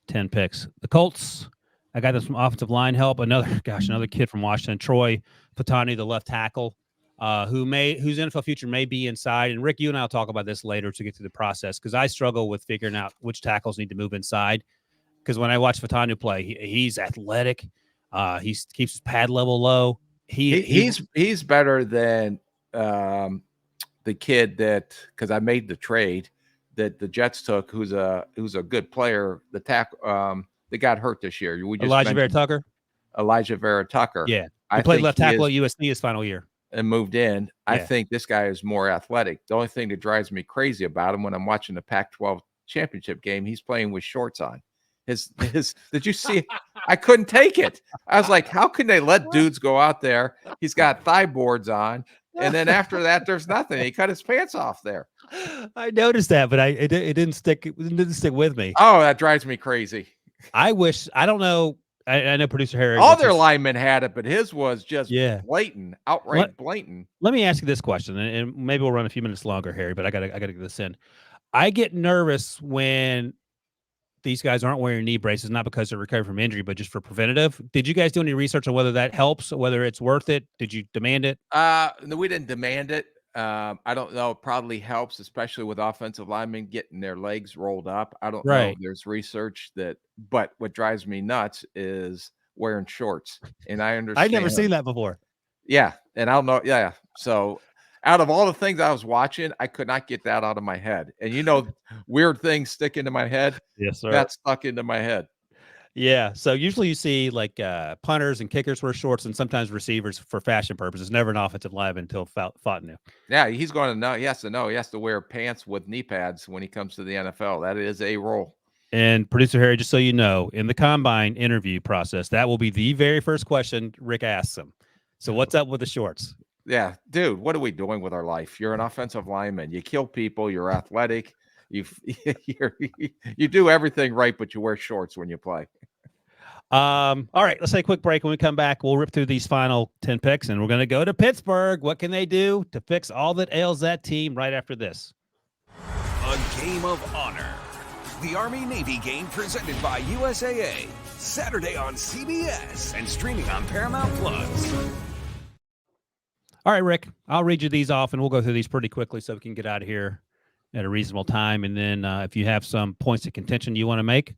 10 picks. The Colts, I got this from offensive line help. Another kid from Washington, Troy Fatani, the left tackle, whose NFL future may be inside. And Rick, you and I will talk about this later to get through the process because I struggle with figuring out which tackles need to move inside. Because when I watch Fatani play, he's athletic. He keeps his pad level low. He's better than the kid that, because I made the trade that the Jets took, who's a good player. The that got hurt this year. Elijah Vera Tucker. Elijah Vera Tucker. Yeah, he played left tackle at USC his final year and moved in. Yeah. I think this guy is more athletic. The only thing that drives me crazy about him when I'm watching the Pac-12 championship game, he's playing with shorts on. His did you see? I couldn't take it. I was like, how can they let dudes go out there? He's got thigh boards on, and then after that, there's nothing. He cut his pants off there. I noticed that, but it didn't stick. It didn't stick with me. Oh, that drives me crazy. I don't know. I know producer Harry. All their linemen had it, but his was just blatant, outright blatant. Let me ask you this question, and maybe we'll run a few minutes longer, Harry. But I gotta get this in. I get nervous when these guys aren't wearing knee braces, not because they're recovering from injury, but just for preventative. Did you guys do any research on whether that helps, whether it's worth it? Did you demand it? No, we didn't demand it. I don't know. It probably helps, especially with offensive linemen getting their legs rolled up. I don't know. There's research but what drives me nuts is wearing shorts. And I understand. I've never seen that before. Yeah. And I'll know. Yeah. So out of all the things I was watching, I could not get that out of my head. And weird things stick into my head. Yes, sir. That stuck into my head. Yeah. So usually you see like punters and kickers wear shorts, and sometimes receivers for fashion purposes. Never an offensive lineman until fought new. Yeah, he's going to know. He has to know. He has to wear pants with knee pads when he comes to the NFL. That is a role. And producer Harry, just so you know, in the combine interview process, that will be the very first question Rick asks him. So what's up with the shorts? Yeah, dude, what are we doing with our life? You're an offensive lineman. You kill people. You're athletic. You you do everything right, but you wear shorts when you play. All right, let's take a quick break. When we come back, we'll rip through these final 10 picks, and we're going to go to Pittsburgh. What can they do to fix all that ails that team right after this? A Game of Honor. The Army-Navy game presented by USAA. Saturday on CBS and streaming on Paramount+. All right, Rick, I'll read you these off, and we'll go through these pretty quickly so we can get out of here at a reasonable time. And then if you have some points of contention you want to make,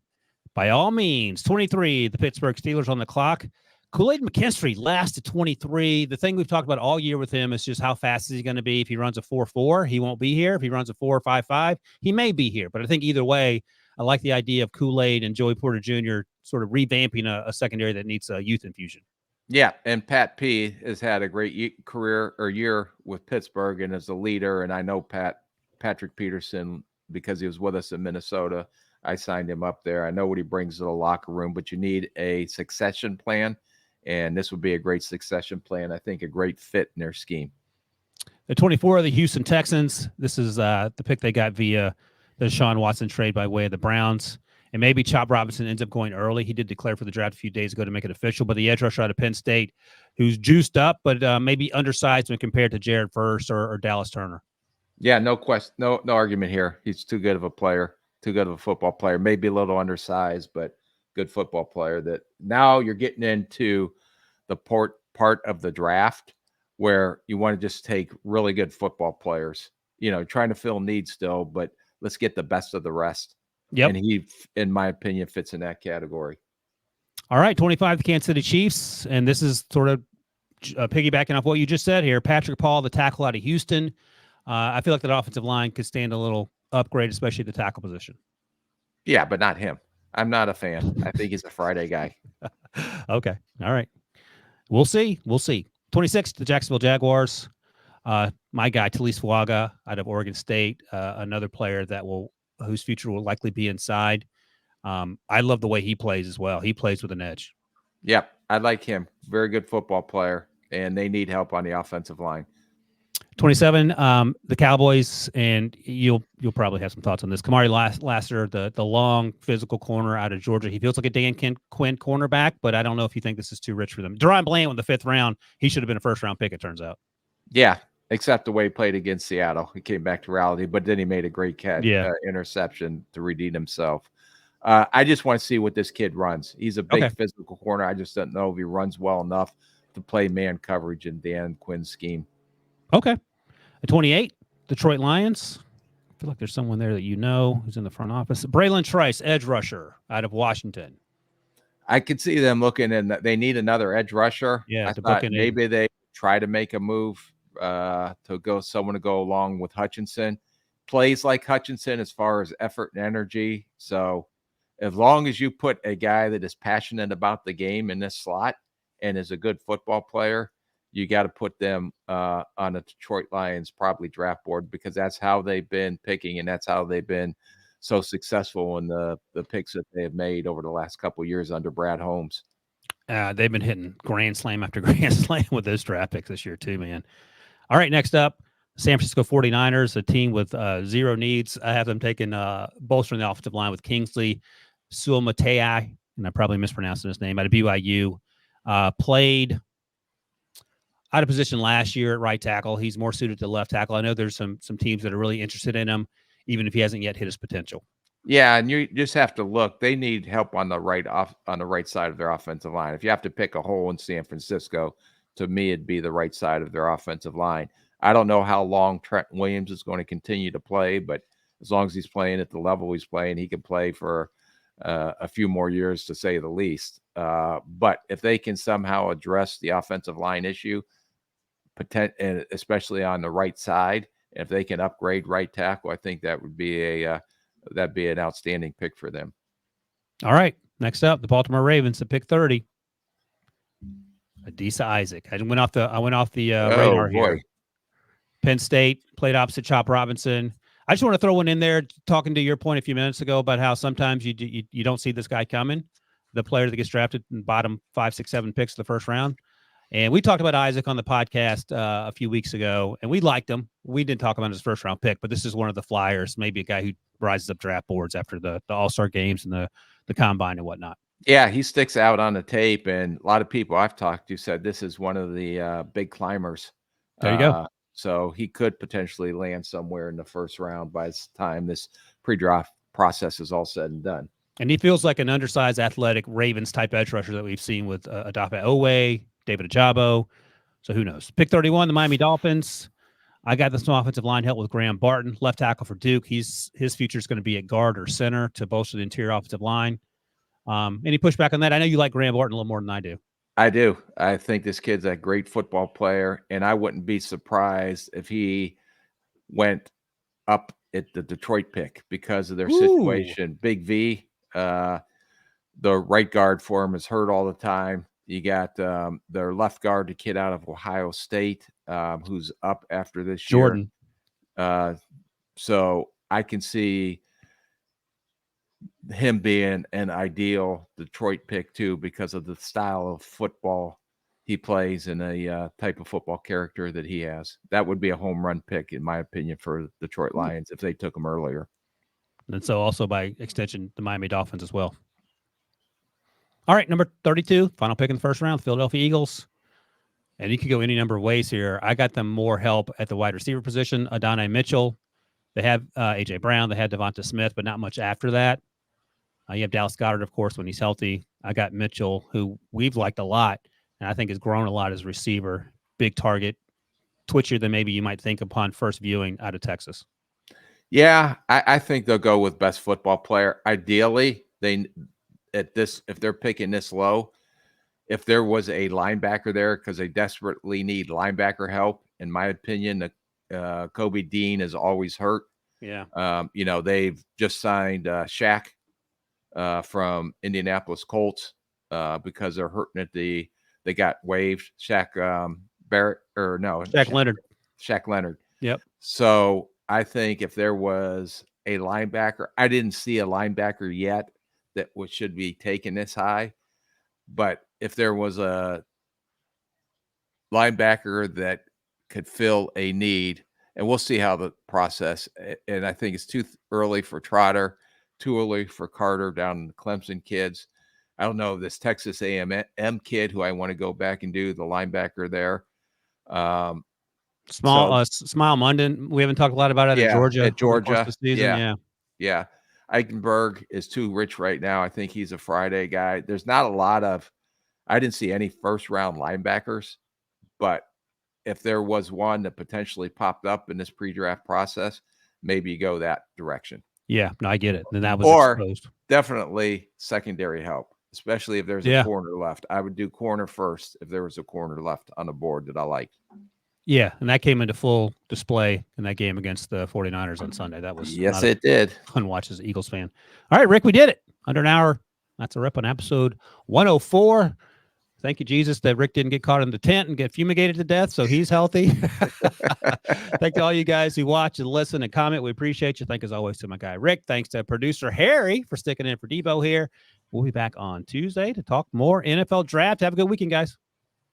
by all means. 23, the Pittsburgh Steelers on the clock. Kool-Aid McKinstry last at 23. The thing we've talked about all year with him is just how fast is he going to be. If he runs a 4.4, he won't be here. If he runs a 4.55, he may be here. But I think either way, I like the idea of Kool-Aid and Joey Porter Jr. sort of revamping a secondary that needs a youth infusion. Yeah, and Pat P has had a great career or year with Pittsburgh and is a leader. And I know Patrick Peterson because he was with us in Minnesota. I signed him up there. I know what he brings to the locker room, but you need a succession plan, and this would be a great succession plan. I think a great fit in their scheme. The 24 of the Houston Texans. This is the pick they got via the Deshaun Watson trade by way of the Browns. And maybe Chop Robinson ends up going early. He did declare for the draft a few days ago to make it official. But the edge rusher out of Penn State, who's juiced up, but maybe undersized when compared to Jared Verse or Dallas Turner. Yeah, no question, no argument here. He's too good of a player, too good of a football player. Maybe a little undersized, but good football player. That now you're getting into the part of the draft where you want to just take really good football players. You know, trying to fill needs still, but let's get the best of the rest. Yep. And he, in my opinion, fits in that category. All right, 25, the Kansas City Chiefs. And this is sort of piggybacking off what you just said here. Patrick Paul, the tackle out of Houston. I feel like that offensive line could stand a little upgrade, especially the tackle position. Yeah, but not him. I'm not a fan. I think he's a Friday guy. Okay. All right. We'll see. 26, the Jacksonville Jaguars. My guy, Talise Fuaga out of Oregon State, another player whose future will likely be inside. I love the way he plays as well. He plays with an edge. Yep, I like him. Very good football player, and they need help on the offensive line. 27, the Cowboys, and you'll probably have some thoughts on this. Kamari Lassiter, the long physical corner out of Georgia. He feels like a Dan Quinn cornerback, but I don't know if you think this is too rich for them. Deron Bland with the 5th round. He should have been a first-round pick, it turns out. Yeah, except the way he played against Seattle. He came back to reality, but then he made a great catch, interception to redeem himself. I just want to see what this kid runs. He's a big physical corner. I just don't know if he runs well enough to play man coverage in Dan Quinn's scheme. Okay. At 28, Detroit Lions. I feel like there's someone there that you know who's in the front office. Braylon Trice, edge rusher out of Washington. I could see them looking, and they need another edge rusher. Yeah, I thought maybe they try to make a move someone to go along with Hutchinson. Plays like Hutchinson as far as effort and energy. So as long as you put a guy that is passionate about the game in this slot and is a good football player, you got to put them on a Detroit Lions probably draft board, because that's how they've been picking, and that's how they've been so successful in the picks that they have made over the last couple of years under Brad Holmes. They've been hitting grand slam after grand slam with those draft picks this year too, man. All right, next up, San Francisco 49ers, a team with zero needs. I have them taking bolstering the offensive line with Kingsley Suamatai, and I'm probably mispronouncing his name, out of BYU. Played out of position last year at right tackle. He's more suited to left tackle. I know there's some teams that are really interested in him, even if he hasn't yet hit his potential. Yeah, and you just have to look. They need help on the right side of their offensive line. If you have to pick a hole in San Francisco, to me, it'd be the right side of their offensive line. I don't know how long Trent Williams is going to continue to play, but as long as he's playing at the level he's playing, he can play for a few more years, to say the least. But if they can somehow address the offensive line issue, and especially on the right side, if they can upgrade right tackle, I think that would be that'd be an outstanding pick for them. All right. Next up, the Baltimore Ravens at pick 30. Adisa Isaac. I went off the radar here. Penn State played opposite Chop Robinson. I just want to throw one in there, talking to your point a few minutes ago about how sometimes you don't see this guy coming, the player that gets drafted in bottom 5, 6, 7 picks of the first round. And we talked about Isaac on the podcast a few weeks ago, and we liked him. We didn't talk about his first round pick, but this is one of the flyers, maybe a guy who rises up draft boards after the All-Star games and the combine and whatnot. Yeah, he sticks out on the tape, and a lot of people I've talked to said this is one of the big climbers. There you go. So he could potentially land somewhere in the first round by the time this pre-draft process is all said and done. And he feels like an undersized, athletic Ravens type edge rusher that we've seen with Adafe Owe, David Ajabo. So who knows? Pick 31, the Miami Dolphins. I got some offensive line help with Graham Barton, left tackle for Duke. His future is going to be at guard or center to bolster the interior offensive line. Any pushback on that? I know you like Graham Barton a little more than I do. I do. I think this kid's a great football player, and I wouldn't be surprised if he went up at the Detroit pick because of their situation. Big V, the right guard for him is hurt all the time. You got their left guard, the kid out of Ohio State, who's up after this Jordan. year. So I can see him being an ideal Detroit pick too, because of the style of football he plays and a type of football character that he has. That would be a home run pick, in my opinion, for Detroit Lions if they took him earlier. And so also by extension, the Miami Dolphins as well. All right, number 32, final pick in the first round, Philadelphia Eagles. And you could go any number of ways here. I got them more help at the wide receiver position. Adonai Mitchell. They have A.J. Brown. They had Devonta Smith, but not much after that. You have Dallas Goedert, of course, when he's healthy. I got Mitchell, who we've liked a lot, and I think has grown a lot as a receiver. Big target, twitchier than maybe you might think upon first viewing out of Texas. Yeah, I think they'll go with best football player. Ideally, if they're picking this low, if there was a linebacker there, because they desperately need linebacker help, in my opinion, Kobe Dean is always hurt. Yeah. They've just signed Shaq from Indianapolis Colts because they're hurting at they got waived. Shaq Leonard. Shaq Leonard. Yep. So I think if there was a linebacker, I didn't see a linebacker yet that should be taken this high, but if there was a linebacker that could fill a need, and we'll see how the process, and I think it's too early for Trotter, too early for Carter down in the Clemson kids. I don't know, this Texas A&M kid who I want to go back and do the linebacker there. Smile Munden. We haven't talked a lot about it at Georgia. At Georgia. Yeah. Eichenberg is too rich right now. I think he's a Friday guy. There's not a lot of, I didn't see any first round linebackers, but if there was one that potentially popped up in this pre-draft process, maybe you go that direction. Yeah, no, I get it. Then that was exposed. Definitely secondary help, especially if there's a corner left. I would do corner first if there was a corner left on the board that I liked. Yeah, and that came into full display in that game against the 49ers on Sunday. That was it did. Fun watch as an Eagles fan. All right, Rick, we did it. Under an hour. That's a wrap on episode 104. Thank you, Jesus, that Rick didn't get caught in the tent and get fumigated to death, so he's healthy. Thank you all you guys who watch and listen and comment. We appreciate you. Thank you, as always, to my guy, Rick. Thanks to producer Harry for sticking in for Debo here. We'll be back on Tuesday to talk more NFL draft. Have a good weekend, guys.